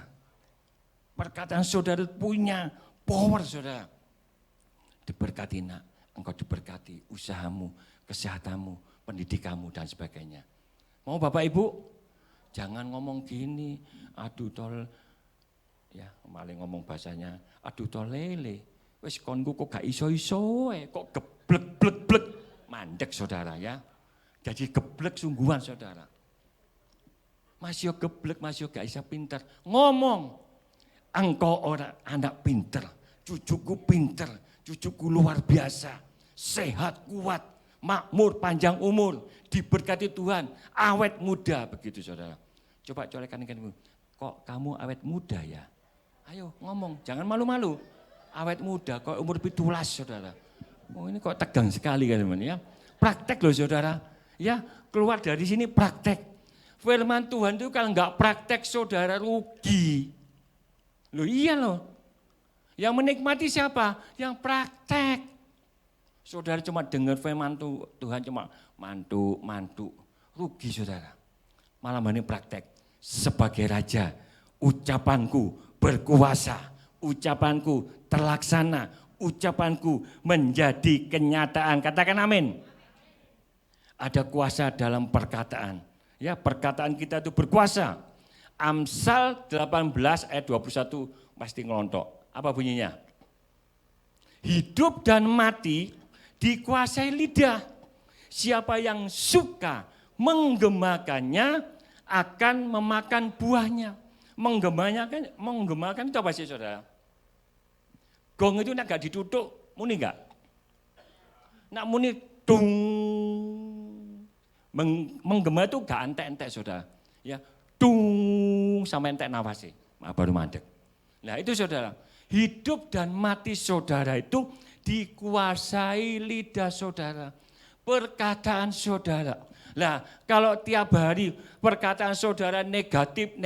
perkataan saudara punya power saudara. Diberkati nak, engkau diberkati usahamu, kesehatanmu, pendidikanmu dan sebagainya. Mau Bapak Ibu? Jangan ngomong gini, aduh tol, ya malah ngomong bahasanya, aduh tol lele, wes konku kok gak iso-iso, kok geblek-blek-blek, mandek saudara ya. Jadi geblek sungguhan saudara. Masih geblek, masih gak bisa pinter. Ngomong, engkau orang anak pinter, cucuku pinter, cucuku luar biasa, sehat, kuat, makmur, panjang umur, diberkati Tuhan, awet muda, begitu saudara. Coba colekan ikanmu, kok kamu awet muda ya? Ayo ngomong, jangan malu-malu. Awet muda, kok umur 17 saudara. Oh ini kok tegang sekali kan teman ya. Praktek loh saudara, ya keluar dari sini praktek. Firman Tuhan itu kalau enggak praktek saudara rugi. Loh iya loh, yang menikmati siapa? Yang praktek. Saudara cuma dengar firman Tuhan cuma mantu, rugi saudara. Malam ini praktek sebagai raja, ucapanku berkuasa, ucapanku terlaksana, ucapanku menjadi kenyataan. Katakan amin. Ada kuasa dalam perkataan. Ya, perkataan kita itu berkuasa. Amsal 18 ayat 21 pasti ngelontok. Apa bunyinya? Hidup dan mati dikuasai lidah. Siapa yang suka menggemakannya akan memakan buahnya. Menggemakan itu apa sih saudara? Gong itu nak gak ditutup, muni gak? Nak muni dung. Menggema itu gak entek-entek saudara. Ya, dung sampai entek nafasnya, baru mandek. Nah itu saudara, hidup dan mati saudara itu dikuasai lidah saudara, perkataan saudara. Nah, kalau tiap hari perkataan saudara negatif,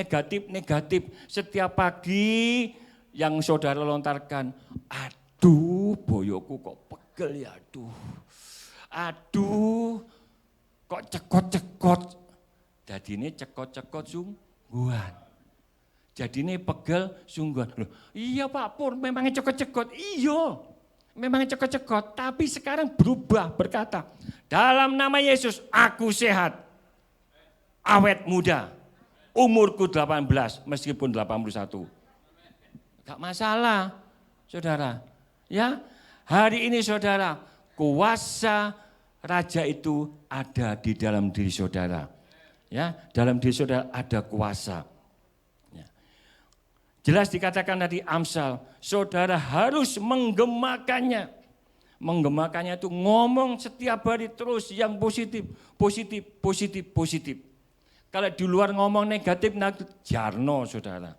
setiap pagi yang saudara lontarkan, aduh boyoku kok pegel ya, aduh kok cekot-cekot. Jadi ini cekot-cekot sungguhan. Jadi ini pegel sungguhan. Loh, iya Pak Pur, memangnya cekot-cekot. Iya, memangnya cekot-cekot. Tapi sekarang berubah berkata, dalam nama Yesus aku sehat, awet muda, umurku 18 meskipun 81. Gak masalah, saudara. Ya, hari ini saudara, kuasa raja itu ada di dalam diri saudara. Ya, dalam diri saudara ada kuasa. Ya. Jelas dikatakan tadi Amsal, saudara harus menggemakannya. Menggemakannya itu ngomong setiap hari terus yang positif, positif, positif, positif. Kalau di luar ngomong negatif, jarno saudara.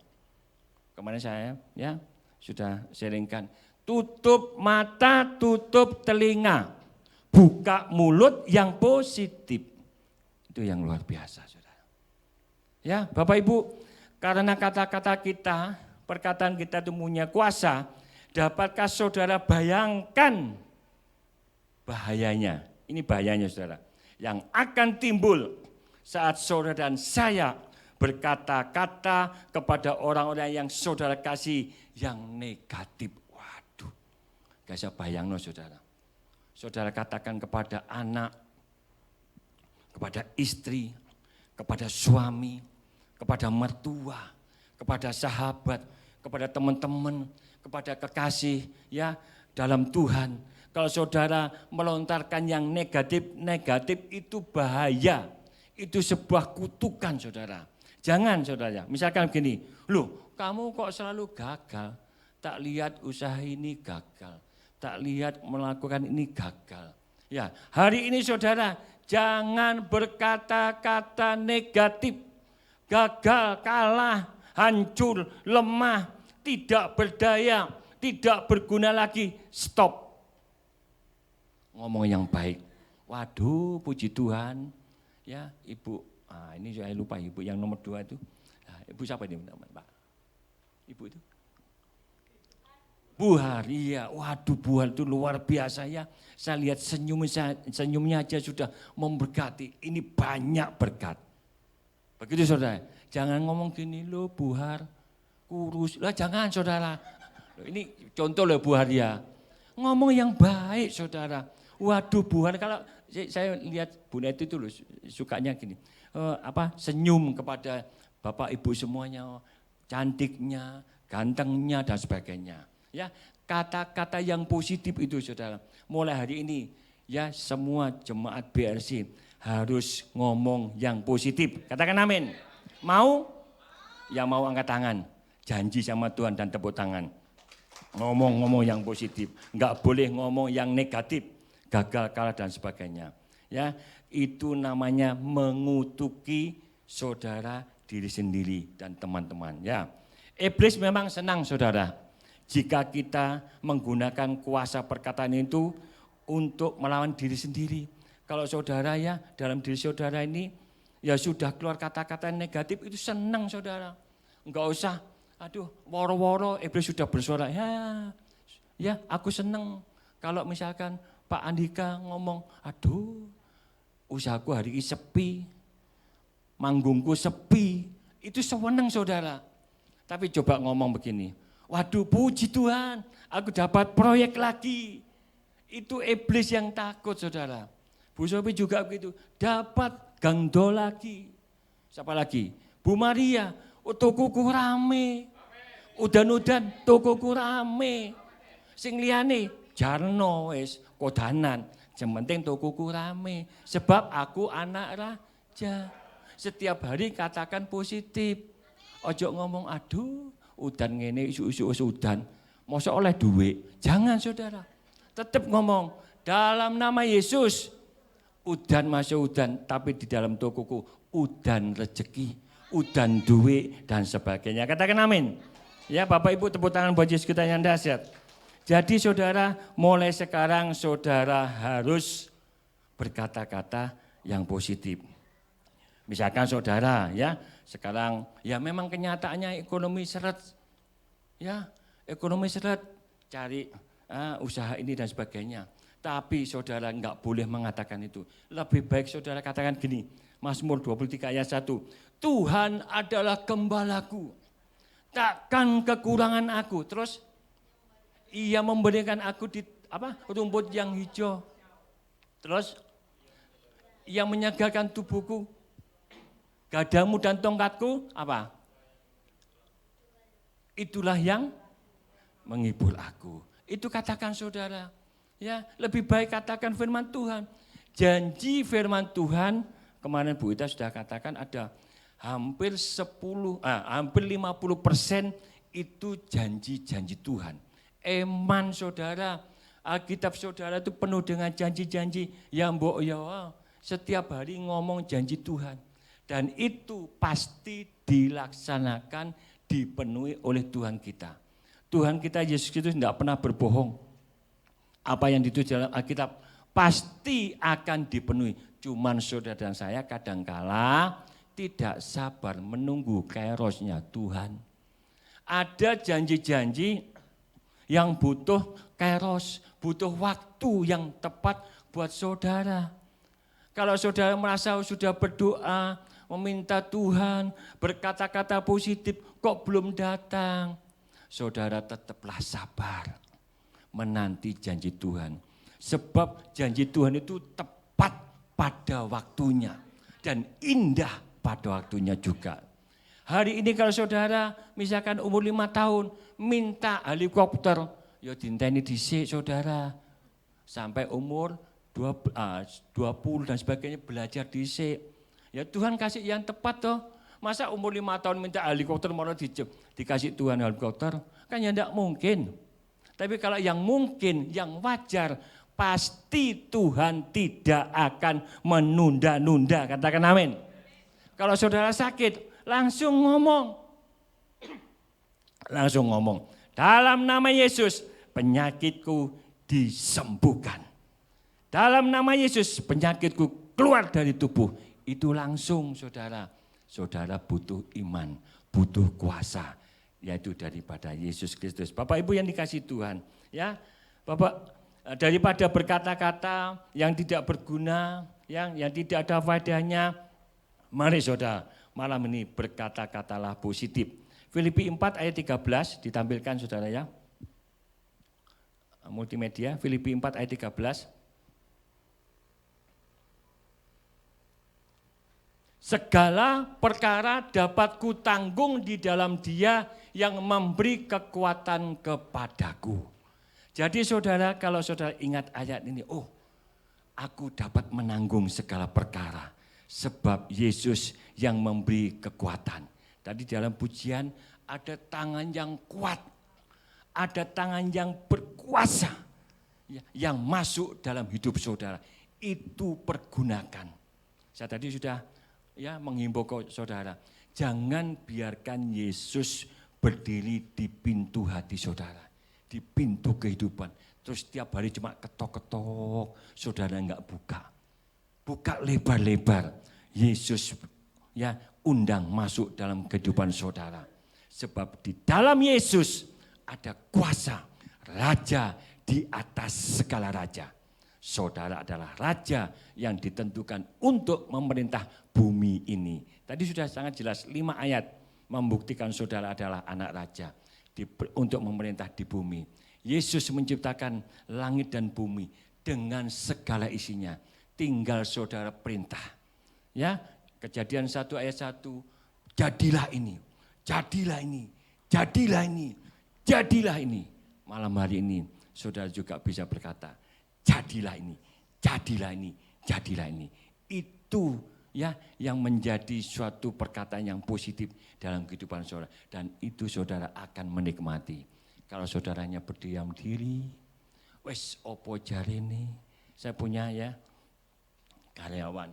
Kemarin saya ya sudah sharingkan, tutup mata, tutup telinga, buka mulut yang positif. Itu yang luar biasa, saudara. Ya, Bapak Ibu, karena kata-kata kita, perkataan kita itu punya kuasa, dapatkah saudara bayangkan bahayanya? Ini bahayanya, saudara. Yang akan timbul saat saudara dan saya berkata-kata kepada orang-orang yang saudara kasih yang negatif. Waduh, gak bisa bayangno, saudara. Saudara katakan kepada anak, kepada istri, kepada suami, kepada mertua, kepada sahabat, kepada teman-teman, kepada kekasih ya dalam Tuhan. Kalau saudara melontarkan yang negatif itu bahaya. Itu sebuah kutukan saudara. Jangan saudara, misalkan begini, loh kamu kok selalu gagal, tak lihat usaha ini gagal, tak lihat melakukan ini gagal. Ya, hari ini saudara, jangan berkata-kata negatif, gagal, kalah, hancur, lemah, tidak berdaya, tidak berguna lagi, stop. Ngomong yang baik, waduh puji Tuhan, ya Ibu, ini saya lupa Ibu yang nomor 2 itu, Ibu siapa ini Pak? Ibu itu? Buhar, iya, waduh Buhar itu luar biasa ya. Saya lihat senyumnya aja sudah memberkati, ini banyak berkat. Begitu saudara, jangan ngomong gini loh Buhar, kurus, lah jangan saudara. Ini contoh loh Buhar ya, ngomong yang baik saudara. Waduh Buhar, kalau saya lihat Bu Neti itu loh sukanya gini, senyum kepada Bapak Ibu semuanya, cantiknya, gantengnya dan sebagainya. Ya, kata-kata yang positif itu saudara. Mulai hari ini ya semua jemaat BRC harus ngomong yang positif. Katakan amin. Mau? Yang mau angkat tangan. Janji sama Tuhan dan tepuk tangan. Ngomong-ngomong yang positif. Enggak boleh ngomong yang negatif. Gagal, kalah dan sebagainya. Ya, itu namanya mengutuki saudara diri sendiri dan teman-teman. Ya, iblis memang senang saudara. Jika kita menggunakan kuasa perkataan itu untuk melawan diri sendiri. Kalau saudara ya dalam diri saudara ini ya sudah keluar kata-kata negatif itu senang saudara. Enggak usah, aduh woro-woro iblis sudah bersuara. Ya aku senang kalau misalkan Pak Andika ngomong, aduh usahaku hari ini sepi, manggungku sepi. Itu senang saudara. Tapi coba ngomong begini. Waduh puji Tuhan, aku dapat proyek lagi. Itu iblis yang takut saudara. Bu Sophie juga begitu, dapat gangdo lagi. Siapa lagi? Bu Maria, tokoku rame. Udan-udan tokoku rame. Sing liyane jarno wis kodanan. Yang penting tokoku rame. Sebab aku anak raja. Setiap hari katakan positif. Ojo ngomong aduh. Udan ngene isu-isu udan, masa oleh duit. Jangan saudara, tetap ngomong dalam nama Yesus. Udan masuk udan, tapi di dalam tokoku udan rezeki, udan duit dan sebagainya. Katakan amin. Ya Bapak Ibu tepuk tangan buat Yesus kita yang dahsyat. Jadi saudara, mulai sekarang saudara harus berkata-kata yang positif. Misalkan saudara ya, sekarang ya memang kenyataannya ekonomi seret. Ya, ekonomi seret, cari usaha ini dan sebagainya. Tapi saudara enggak boleh mengatakan itu. Lebih baik saudara katakan gini, Mazmur 23 ayat 1. Tuhan adalah gembalaku, takkan kekurangan aku. Terus ia memberikan aku di rumput yang hijau. Terus ia menyegarkan tubuhku. Gadamu dan tongkatku apa? Itulah yang menghibur aku. Itu katakan saudara. Ya, lebih baik katakan firman Tuhan. Janji firman Tuhan, kemarin Bu Ita sudah katakan ada hampir 50% itu janji-janji Tuhan. Eman saudara, Alkitab saudara itu penuh dengan janji-janji yang mbok ya setiap hari ngomong janji Tuhan. Dan itu pasti dilaksanakan, dipenuhi oleh Tuhan kita. Tuhan kita Yesus Kristus tidak pernah berbohong. Apa yang ditulis dalam Alkitab pasti akan dipenuhi. Cuman saudara dan saya kadangkala tidak sabar menunggu kairosnya Tuhan. Ada janji-janji yang butuh kairos, butuh waktu yang tepat buat saudara. Kalau saudara merasa sudah berdoa, meminta Tuhan, berkata-kata positif, kok belum datang? Saudara tetaplah sabar menanti janji Tuhan. Sebab janji Tuhan itu tepat pada waktunya dan indah pada waktunya juga. Hari ini kalau saudara misalkan umur 5 tahun minta helikopter, ya dinteni dhisik saudara. Sampai umur 20 dan sebagainya belajar dhisik. Ya Tuhan kasih yang tepat toh. Masa umur 5 tahun minta helikopter malah dikasih Tuhan helikopter? Kan ya enggak mungkin. Tapi kalau yang mungkin, yang wajar, pasti Tuhan tidak akan menunda-nunda. Katakan amin. Kalau saudara sakit, langsung ngomong. Langsung ngomong. Dalam nama Yesus, penyakitku disembuhkan. Dalam nama Yesus, penyakitku keluar dari tubuh. Itu langsung saudara. Saudara butuh iman, butuh kuasa. Yaitu daripada Yesus Kristus. Bapak Ibu yang dikasihi Tuhan, ya, Bapak, daripada berkata-kata yang tidak berguna, yang tidak ada faedahnya, mari saudara malam ini berkata-katalah positif. Filipi 4 ayat 13 ditampilkan saudara ya. Multimedia, Filipi 4 ayat 13. Segala perkara dapat kutanggung di dalam Dia yang memberi kekuatan kepadaku. Jadi saudara, kalau saudara ingat ayat ini, oh aku dapat menanggung segala perkara. Sebab Yesus yang memberi kekuatan. Tadi dalam pujian ada tangan yang kuat, ada tangan yang berkuasa yang masuk dalam hidup saudara. Itu pergunakan. Saya tadi sudah menghimbau ke saudara, jangan biarkan Yesus berdiri di pintu hati saudara, di pintu kehidupan. Terus setiap hari cuma ketok-ketok, saudara enggak buka. Buka lebar-lebar, Yesus undang masuk dalam kehidupan saudara. Sebab di dalam Yesus ada kuasa, raja di atas segala raja. Saudara adalah raja yang ditentukan untuk memerintah bumi ini. Tadi sudah sangat jelas 5 ayat membuktikan saudara adalah anak raja untuk memerintah di bumi. Yesus menciptakan langit dan bumi dengan segala isinya. Tinggal saudara perintah. Ya, Kejadian 1 ayat 1, jadilah ini, jadilah ini, jadilah ini, jadilah ini. Malam hari ini saudara juga bisa berkata, jadilah ini, jadilah ini, jadilah ini. Itu yang menjadi suatu perkataan yang positif dalam kehidupan saudara. Dan itu saudara akan menikmati. Kalau saudaranya berdiam diri, wes opo jarene. Saya punya karyawan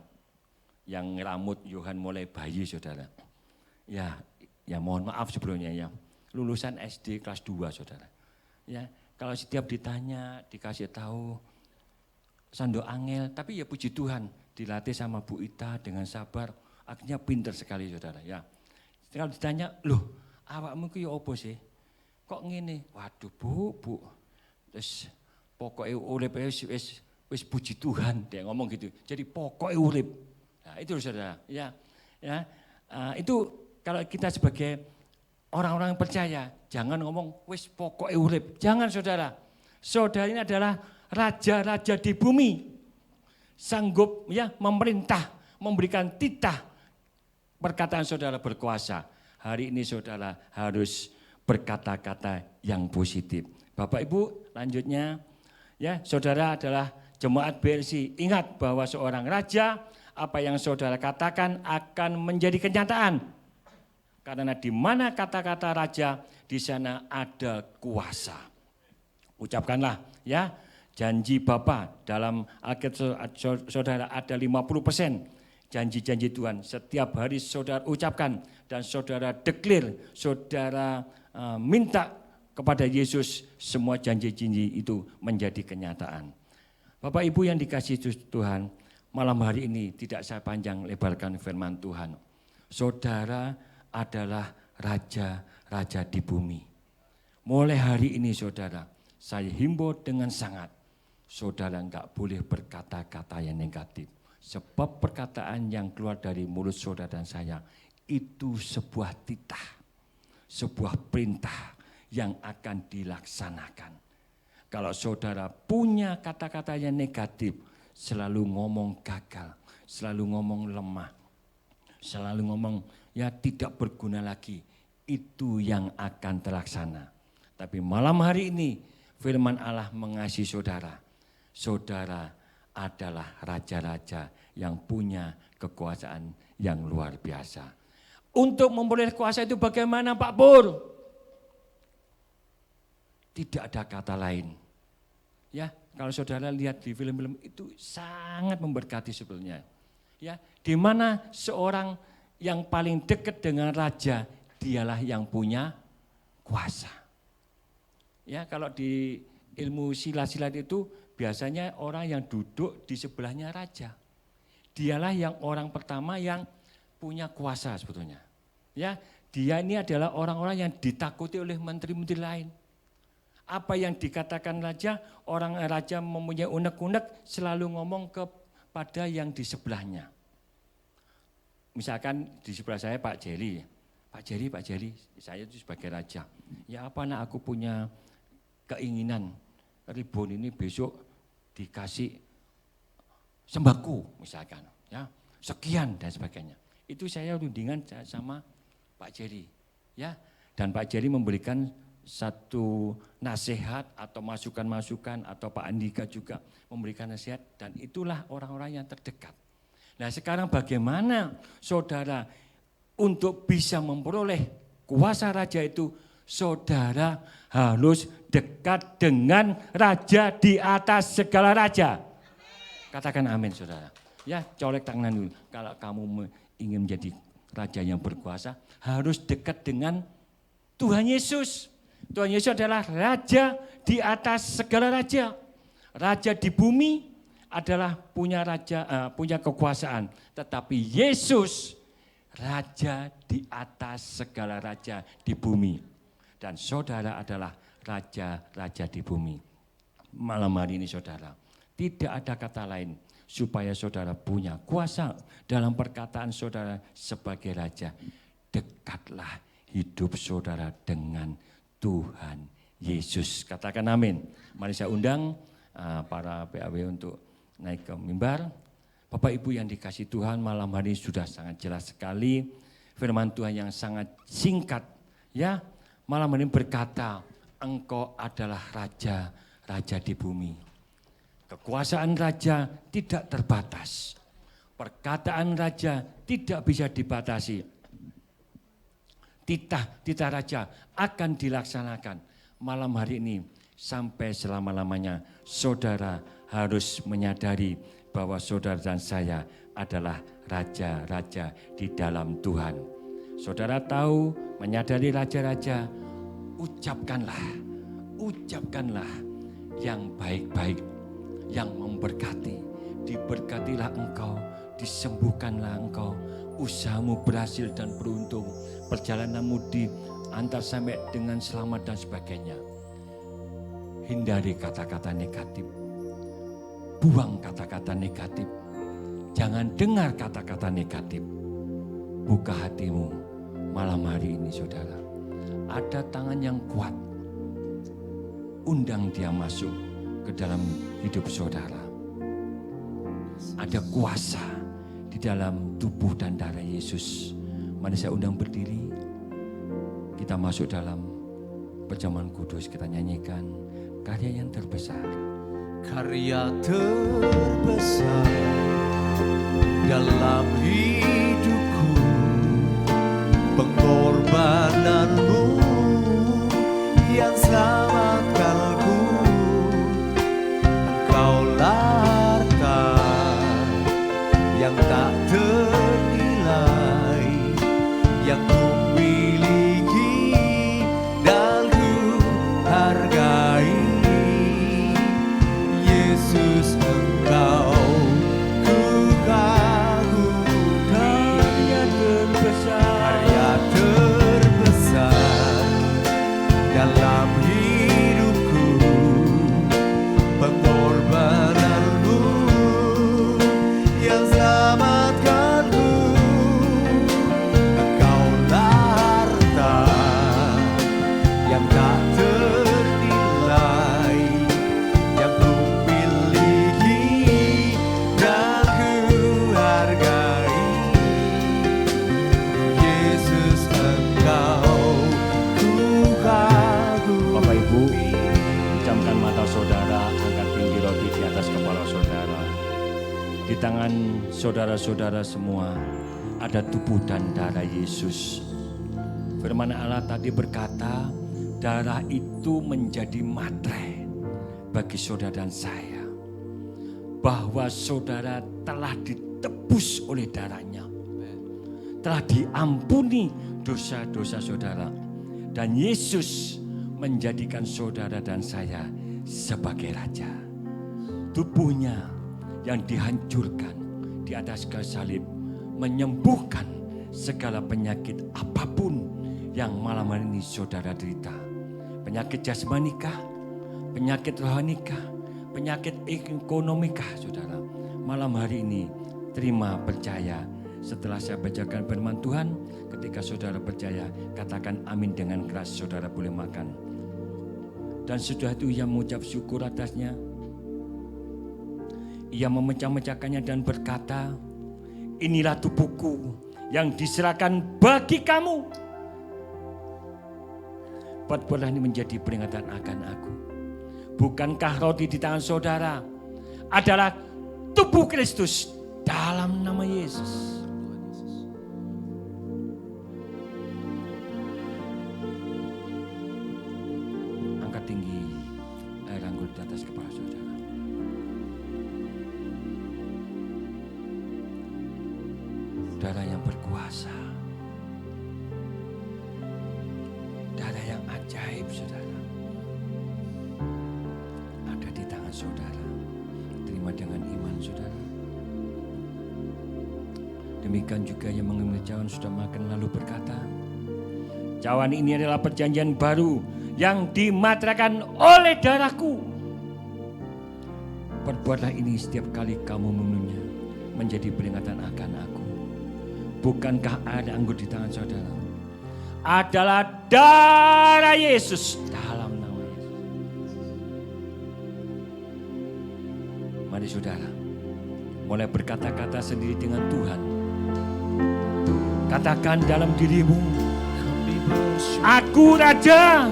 yang rambut Yohan mulai bayi saudara. Ya mohon maaf sebelumnya lulusan SD kelas 2 saudara. Ya, kalau setiap ditanya, dikasih tahu, sando angel, tapi ya puji Tuhan, dilatih sama Bu Ita dengan sabar, akhirnya pinter sekali saudara ya. Kalau ditanya, loh awakmu itu ya apa sih? Kok ngene? Waduh Bu, terus pokoknya urip wis puji Tuhan, dia ngomong gitu. Jadi pokoknya urip. Nah, itu saudara, ya. Itu kalau kita sebagai orang-orang yang percaya, jangan ngomong wis pokoknya urip. Jangan saudara. Saudara ini adalah raja-raja di bumi. Sanggup ya memerintah, memberikan titah. Perkataan saudara berkuasa. Hari ini saudara harus berkata-kata yang positif. Bapak Ibu, lanjutnya ya, saudara adalah jemaat BLC. Ingat bahwa seorang raja, apa yang saudara katakan akan menjadi kenyataan. Karena di mana kata-kata raja, di sana ada kuasa. Ucapkanlah ya, janji Bapa dalam Alkitab saudara ada 50%. Janji-janji Tuhan setiap hari saudara ucapkan dan saudara declare, saudara minta kepada Yesus semua janji-janji itu menjadi kenyataan. Bapak Ibu yang dikasihi Tuhan, malam hari ini tidak saya panjang lebarkan firman Tuhan. Saudara adalah raja-raja di bumi. Mulai hari ini saudara, saya himbau dengan sangat, saudara enggak boleh berkata-kata yang negatif. Sebab perkataan yang keluar dari mulut saudara dan saya itu sebuah titah, sebuah perintah yang akan dilaksanakan. Kalau saudara punya kata-kata yang negatif, selalu ngomong gagal, selalu ngomong lemah, selalu ngomong ya tidak berguna lagi, itu yang akan terlaksana. Tapi malam hari ini firman Allah mengasihi saudara. Saudara adalah raja-raja yang punya kekuasaan yang luar biasa. Untuk memperoleh kuasa itu bagaimana Pak Pur? Tidak ada kata lain. Ya, kalau saudara lihat di film-film itu sangat memberkati sebetulnya. Ya, di mana seorang yang paling dekat dengan raja, dialah yang punya kuasa. Ya, kalau di ilmu silat-silat itu biasanya orang yang duduk di sebelahnya raja. Dialah yang orang pertama yang punya kuasa sebetulnya. Ya, dia ini adalah orang-orang yang ditakuti oleh menteri-menteri lain. Apa yang dikatakan raja, orang raja mempunyai unek-unek selalu ngomong kepada yang di sebelahnya. Misalkan di sebelah saya Pak Jerry, saya itu sebagai raja. Ya apa nak aku punya keinginan Ribon ini besok dikasih sembako misalkan, ya sekian dan sebagainya. Itu saya rundingan sama Pak Jerry, ya. Dan Pak Jerry memberikan satu nasihat atau masukan-masukan atau Pak Andika juga memberikan nasihat dan itulah orang-orang yang terdekat. Nah sekarang bagaimana saudara untuk bisa memperoleh kuasa raja itu, saudara harus dekat dengan raja di atas segala raja. Katakan amin saudara. Ya colek tangan dulu. Kalau kamu ingin menjadi raja yang berkuasa, harus dekat dengan Tuhan Yesus. Tuhan Yesus adalah raja di atas segala raja. Raja di bumi adalah punya kekuasaan, tetapi Yesus raja di atas segala raja di bumi. Dan saudara adalah raja-raja di bumi. Malam hari ini saudara, tidak ada kata lain supaya saudara punya kuasa dalam perkataan saudara sebagai raja. Dekatlah hidup saudara dengan Tuhan Yesus. Katakan amin. Mari saya undang para PAW untuk naik ke mimbar. Bapak Ibu yang dikasihi Tuhan, malam hari ini sudah sangat jelas sekali firman Tuhan yang sangat singkat. Ya, malam hari ini berkata, engkau adalah raja-raja di bumi. Kekuasaan raja tidak terbatas. Perkataan raja tidak bisa dibatasi. Titah raja akan dilaksanakan. Malam hari ini sampai selama-lamanya saudara harus menyadari bahwa saudara dan saya adalah raja-raja di dalam Tuhan. Saudara tahu, menyadari raja-raja, ucapkanlah yang baik-baik, yang memberkati. Diberkatilah engkau, disembuhkanlah engkau, usahamu berhasil dan beruntung, perjalananmu diantar sampai dengan selamat dan sebagainya. Hindari kata-kata negatif. Buang kata-kata negatif. Jangan dengar kata-kata negatif. Buka hatimu malam hari ini, saudara. Ada tangan yang kuat. Undang dia masuk ke dalam hidup saudara. Ada kuasa di dalam tubuh dan darah Yesus. Mari saya undang berdiri. Kita masuk dalam perjamuan kudus. Kita nyanyikan karya yang terbesar. Karya terbesar dalam hidupku, pengorbananmu yang selamatkanku. Engkaulah harta yang tak ternilai, yang ku miliki dan ku hargai. Yesus, Engkau ku kagumi. Karya terbesar dalam hidupku, pengorbananmu yang selamatkanku. Engkaulah harta yang tak ternilai, yang ku miliki dan ku hargai. Yesus, Engkau ku kagumi. Bapak Ibu, pejamkan mata saudara, angkat tinggi roti di atas kepala saudara. Di tangan saudara-saudara semua ada tubuh dan darah Yesus. Firman Allah tadi berkata, darah itu menjadi materai bagi saudara dan saya. Bahwa saudara telah ditebus oleh darahnya. Telah diampuni dosa-dosa saudara. Dan Yesus menjadikan saudara dan saya sebagai raja. Tubuhnya yang dihancurkan di atas kayu salib menyembuhkan segala penyakit apapun yang malam hari ini saudara derita. Penyakit jasmanikah, penyakit rohanikah, penyakit ekonomikah saudara. Malam hari ini terima, percaya. Setelah saya bacakan firman Tuhan, ketika saudara percaya, katakan amin dengan keras, saudara boleh makan. Dan sudah itu ia mengucap syukur atasnya. Ia memecah-mecahkannya dan berkata, inilah tubuhku yang diserahkan bagi kamu. Perbuatan ini menjadi peringatan akan aku. Bukankah roti di tangan saudara adalah tubuh Kristus dalam nama Yesus? Angkat tinggi air anggur di atas kepala saudara. Darah yang berkuasa, darah yang ajaib saudara, ada di tangan saudara. Terima dengan iman saudara. Demikian juga yang mengambil cawan sudah makan lalu berkata, cawan ini adalah perjanjian baru yang dimateraikan oleh darahku. Perbuatlah ini setiap kali kamu meminumnya, menjadi peringatan akan aku. Bukankah ada anggur di tangan saudara adalah darah Yesus dalam nama Yesus. Mari saudara, mulai berkata-kata sendiri dengan Tuhan. Katakan dalam dirimu, aku raja,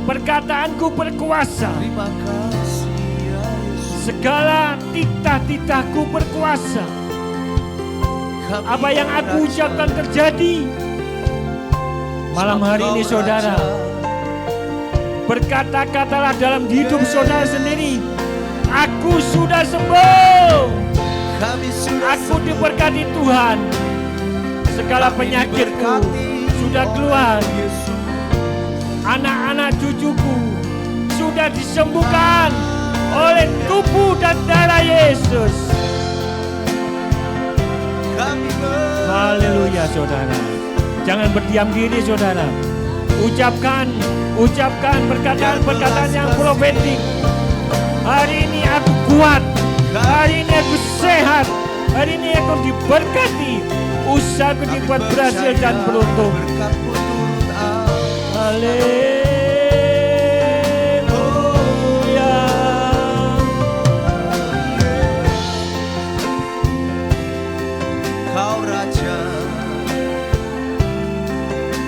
perkataanku berkuasa. Terima kasih ya Yesus. Segala titah-titahku berkuasa. Apa yang aku ucapkan terjadi. Malam hari ini saudara, berkata-katalah dalam hidup saudara sendiri, aku sudah sembuh. Aku diberkati Tuhan. Segala penyakitku sudah keluar. Anak-anak cucuku sudah disembuhkan oleh tubuh dan darah Yesus. Haleluya saudara. Jangan berdiam diri saudara. Ucapkan perkataan-perkataan yang profetik. Hari ini aku kuat, hari ini aku sehat, hari ini aku diberkati, usahaku dibuat berhasil dan beruntung. Berkat-Mu turun Haleluya. Kau Raja.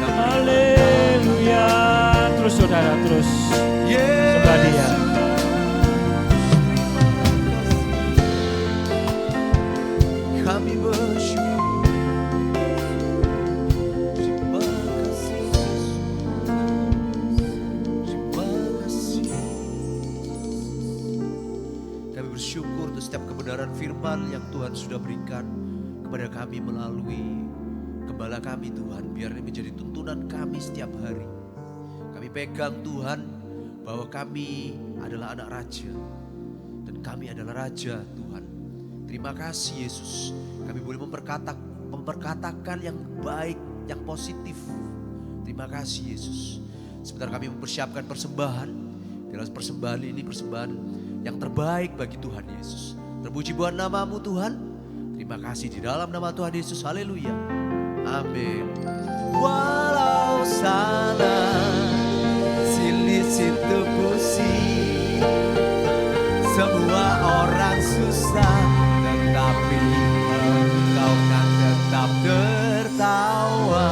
Haleluya. Terus saudara, terus sembah Dia. Kami bersyukur. Terima kasih Yesus. Terima kasih. Kami bersyukur untuk setiap kebenaran firman yang Tuhan sudah berikan kepada kami melalui Gembala kami Tuhan. Biar ini menjadi tuntunan kami setiap hari. Kami pegang Tuhan bahwa kami adalah anak raja. Dan kami adalah raja Tuhan. Terima kasih Yesus. Kami boleh memperkatakan yang baik, yang positif. Terima kasih Yesus. Sebentar kami mempersiapkan persembahan. Dalam persembahan ini persembahan yang terbaik bagi Tuhan Yesus. Terpuji buat nama-Mu Tuhan. Terima kasih di dalam nama Tuhan Yesus. Haleluya. Amin. Walau salah silit situ pusing, semua orang susah, tetapi engkau kan tetap tertawa.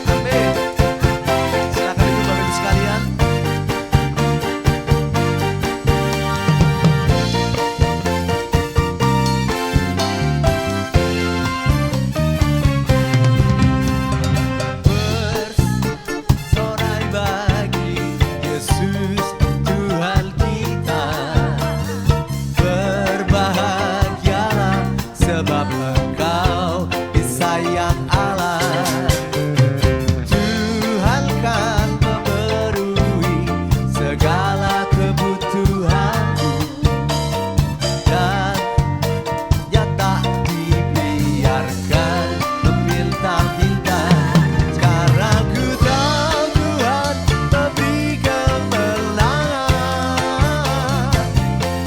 Amin. Silakan duduk Bapak Ibu sekalian. Bersorai bagi Yesus Tuhan kita. Berbahagialah sebab engkau disayang Allah. Tuhan kan memenuhi segala kebutuhanmu. Dan dia tak dibiarkan meminta-minta. Sekarang ku tahu Tuhan memberi kemenangan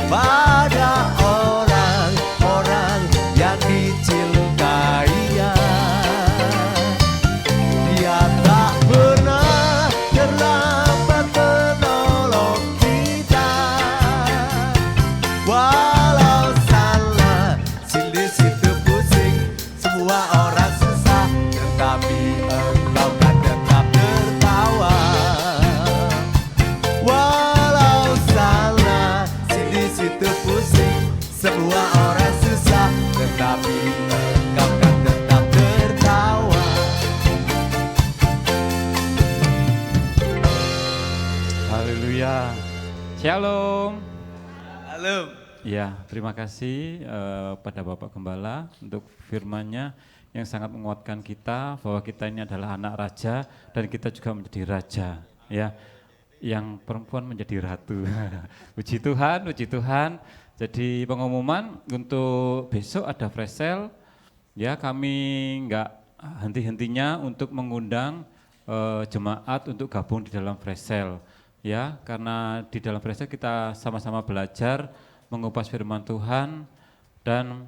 pada orang-orang yang dicintai-Nya. Dia tak pernah terlambat menolong kita. Walau salah silis itu pusing, semua orang susah, tetapi engkau kan tetap tertawa. Walau salah silis itu pusing, semua orang susah, tetapi engkau kan tetap tertawa. Haleluya. Shalom. Halo. Ya, terima kasih pada Bapak Gembala untuk firman-Nya yang sangat menguatkan kita bahwa kita ini adalah anak raja dan kita juga menjadi raja, ya. Yang perempuan menjadi ratu. Puji Tuhan, puji Tuhan. Jadi pengumuman untuk besok ada flash sale. Ya, kami enggak henti-hentinya untuk mengundang jemaat untuk gabung di dalam flash sale. Ya, karena di dalam flash sale kita sama-sama belajar mengupas firman Tuhan dan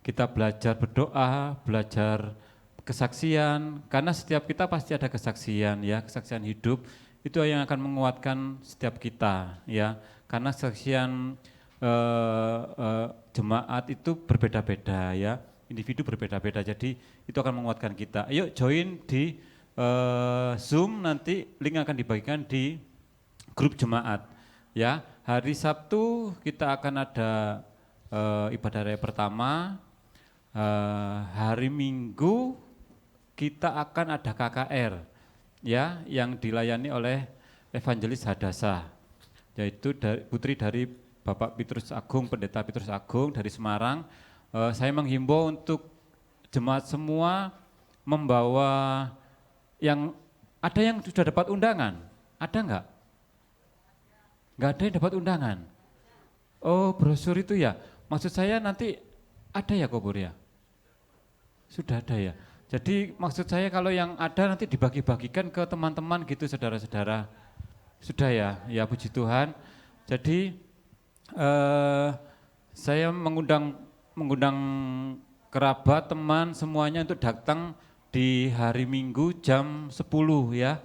kita belajar berdoa, belajar kesaksian, karena setiap kita pasti ada kesaksian, ya, kesaksian hidup itu yang akan menguatkan setiap kita, ya, karena kesaksian jemaat itu berbeda-beda, ya, individu berbeda-beda, jadi itu akan menguatkan kita. Ayo join di Zoom, nanti link akan dibagikan di grup jemaat, ya. Hari Sabtu kita akan ada ibadah raya pertama. Hari Minggu kita akan ada KKR, ya, yang dilayani oleh Evangelis Hadasa, yaitu putri dari Bapak Petrus Agung, Pendeta Petrus Agung dari Semarang. Saya menghimbau untuk jemaat semua membawa ada yang sudah dapat undangan, ada enggak? Enggak ada yang dapat undangan. Oh, brosur itu ya. Maksud saya nanti ada ya Kobur ya? Sudah ada ya. Jadi maksud saya kalau yang ada nanti dibagi-bagikan ke teman-teman gitu saudara-saudara. Sudah ya puji Tuhan. Jadi saya mengundang kerabat, teman semuanya untuk datang di hari Minggu jam 10 ya.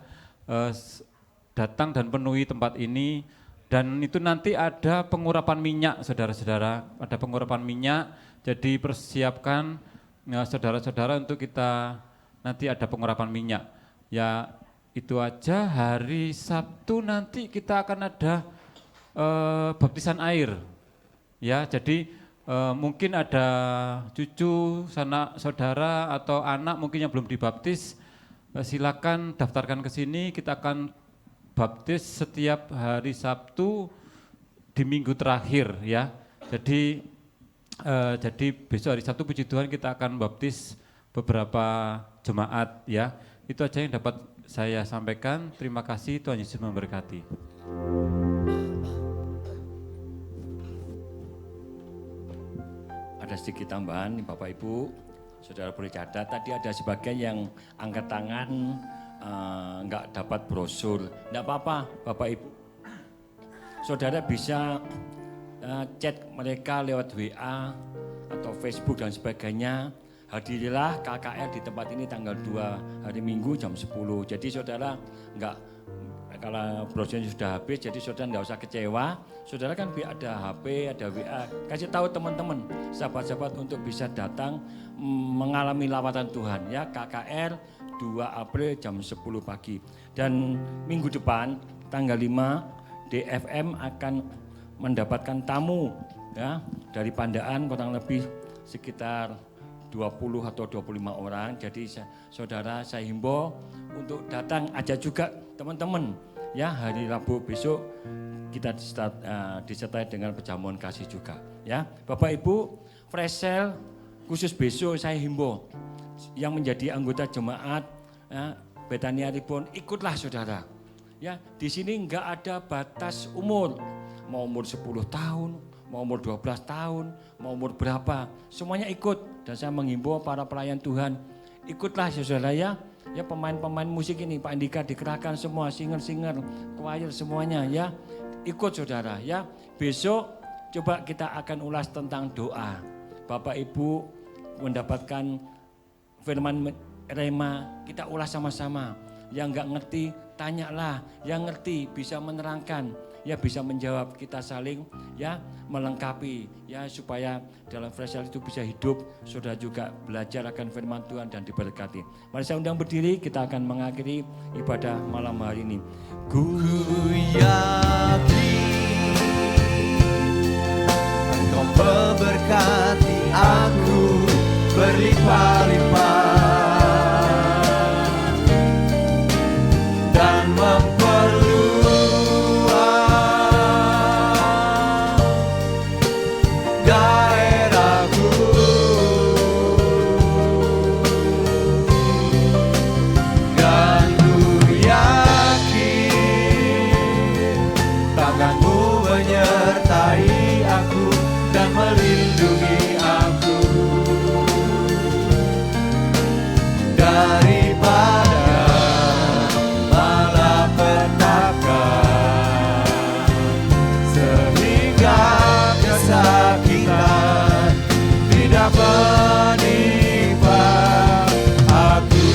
Datang dan penuhi tempat ini. Dan itu nanti ada pengurapan minyak saudara-saudara. Ada pengurapan minyak, jadi persiapkan saudara-saudara untuk kita nanti ada pengurapan minyak. Ya itu aja. Hari Sabtu nanti kita akan ada baptisan air. Ya jadi mungkin ada cucu, sanak saudara atau anak mungkin yang belum dibaptis, silakan daftarkan ke sini. Kita akan baptis setiap hari Sabtu di minggu terakhir ya. Jadi besok hari Sabtu puji Tuhan kita akan baptis beberapa jemaat ya. Itu aja yang dapat saya sampaikan. Terima kasih, Tuhan Yesus memberkati. Ada sedikit tambahan nih Bapak Ibu, saudara boleh catat tadi ada sebagian yang angkat tangan enggak dapat brosur. Enggak apa-apa Bapak Ibu. Saudara bisa chat mereka lewat WA atau Facebook dan sebagainya. Hadirilah KKR di tempat ini tanggal 2 hari Minggu jam 10. Jadi saudara enggak, kalau brosurnya sudah habis, jadi saudara enggak usah kecewa. Saudara kan ada HP, ada WA. Kasih tahu teman-teman, sahabat-sahabat untuk bisa datang mengalami lawatan Tuhan ya. KKR 2 April jam 10 pagi. Dan minggu depan tanggal 5 DFM akan mendapatkan tamu ya dari Pandaan kurang lebih sekitar 20 atau 25 orang. Jadi saudara saya himbau untuk datang, ajak juga teman-teman ya. Hari Rabu besok kita disertai dengan perjamuan kasih juga ya. Bapak Ibu, fresh sale khusus besok saya himbau yang menjadi anggota jemaat ya, Betania Ribon, ikutlah saudara. Ya, di sini enggak ada batas umur. Mau umur 10 tahun, mau umur 12 tahun, mau umur berapa, semuanya ikut. Dan saya menghimbau para pelayan Tuhan, ikutlah saudara ya. Ya pemain-pemain musik ini, Pak Andika dikerahkan semua, singer-singer, choir semuanya ya. Ikut saudara ya. Besok coba kita akan ulas tentang doa. Bapak Ibu mendapatkan firman rema, kita ulas sama-sama. Yang enggak ngerti, tanyalah. Yang ngerti bisa menerangkan. Ya bisa menjawab, kita saling ya melengkapi ya supaya dalam fresh sale itu bisa hidup. Saudara juga belajar akan firman Tuhan dan diberkati. Mari saya undang berdiri, kita akan mengakhiri ibadah malam hari ini. Ku yakin Engkau memberkati aku berlimpah-limpah dan melindungi aku daripada malapetaka, sehingga kesakitan tidak menimpa aku.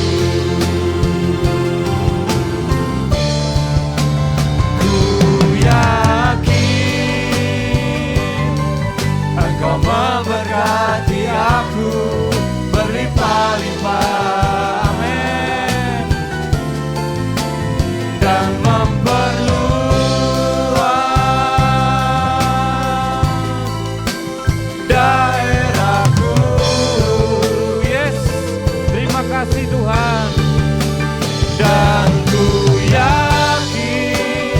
Ku yakin Engkau memberkati aku berlimpah-limpah, amin, dan memperluas daerahku. Yes, terima kasih Tuhan. Dan ku yakin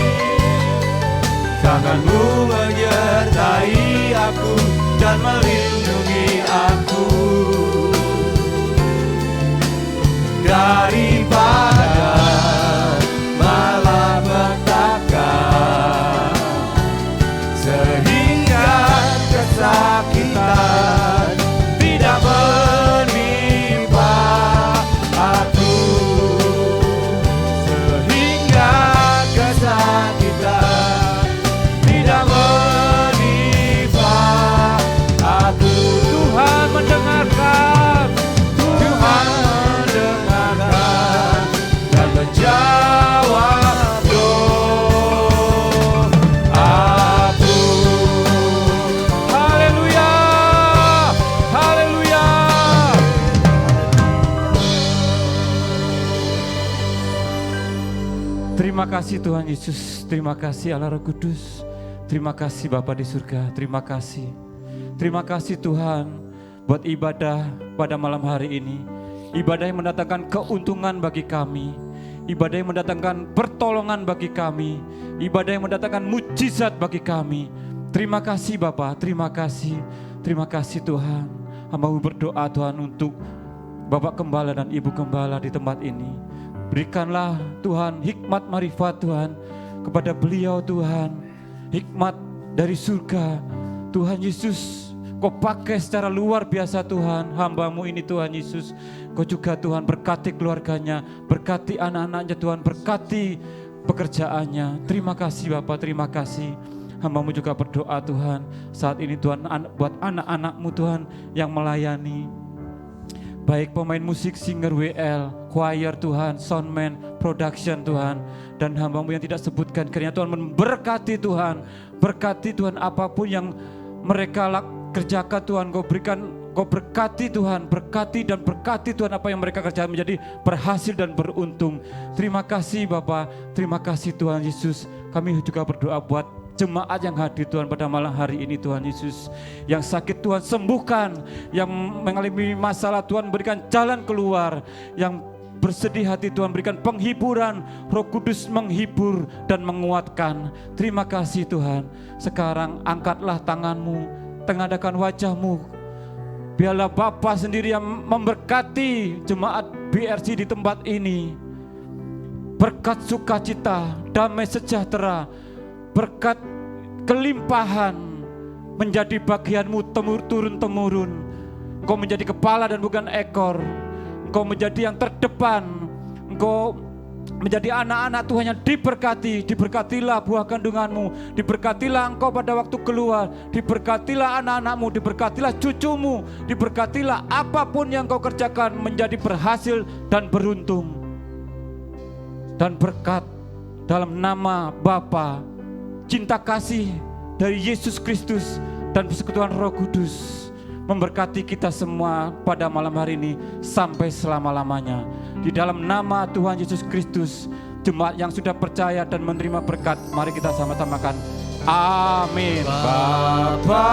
tangan-Mu menyertai aku dan melindungi aku daripada malapetaka, sehingga kesakitan tidak menimpa kasih Tuhan Yesus, terima kasih Allah Roh Kudus, terima kasih Bapa di surga, terima kasih. Terima kasih Tuhan buat ibadah pada malam hari ini. Ibadah yang mendatangkan keuntungan bagi kami. Ibadah yang mendatangkan pertolongan bagi kami. Ibadah yang mendatangkan mujizat bagi kami. Terima kasih Bapa, terima kasih. Terima kasih Tuhan. Hamba berdoa Tuhan untuk Bapak Gembala dan Ibu Gembala di tempat ini. Berikanlah Tuhan hikmat marifat Tuhan kepada beliau Tuhan. Hikmat dari surga. Tuhan Yesus, Kau pakai secara luar biasa Tuhan hamba-Mu ini Tuhan Yesus. Kau juga Tuhan berkati keluarganya, berkati anak-anaknya Tuhan, berkati pekerjaannya. Terima kasih Bapak, terima kasih. Hamba-Mu juga berdoa Tuhan saat ini Tuhan buat anak-anak-Mu Tuhan yang melayani. Baik pemain musik, singer WL, choir Tuhan, soundman, production Tuhan. Dan hamba-Mu yang tidak sebutkan, kiranya Tuhan memberkati Tuhan. Berkati Tuhan apapun yang mereka kerjakan Tuhan, Kau berikan, Kau berkati Tuhan, berkati dan berkati Tuhan apa yang mereka kerjakan menjadi berhasil dan beruntung. Terima kasih Bapa, terima kasih Tuhan Yesus. Kami juga berdoa buat jemaat yang hadir Tuhan pada malam hari ini Tuhan Yesus. Yang sakit Tuhan sembuhkan, yang mengalami masalah Tuhan berikan jalan keluar, yang bersedih hati Tuhan berikan penghiburan, Roh Kudus menghibur dan menguatkan. Terima kasih Tuhan. Sekarang angkatlah tanganmu, tengadahkan wajahmu. Biarlah Bapa sendiri yang memberkati jemaat BRC di tempat ini. Berkat sukacita, damai sejahtera, berkat kelimpahan menjadi bagianmu turun-temurun. Engkau menjadi kepala dan bukan ekor. Engkau menjadi yang terdepan. Engkau menjadi anak-anak Tuhan yang diberkati. Diberkatilah buah kandunganmu. Diberkatilah engkau pada waktu keluar. Diberkatilah anak-anakmu. Diberkatilah cucumu. Diberkatilah apapun yang kau kerjakan menjadi berhasil dan beruntung. Dan berkat dalam nama Bapa, cinta kasih dari Yesus Kristus dan persekutuan Roh Kudus memberkati kita semua pada malam hari ini sampai selama-lamanya. Di dalam nama Tuhan Yesus Kristus, jemaat yang sudah percaya dan menerima berkat, mari kita sama-samakan. Amin. Bapa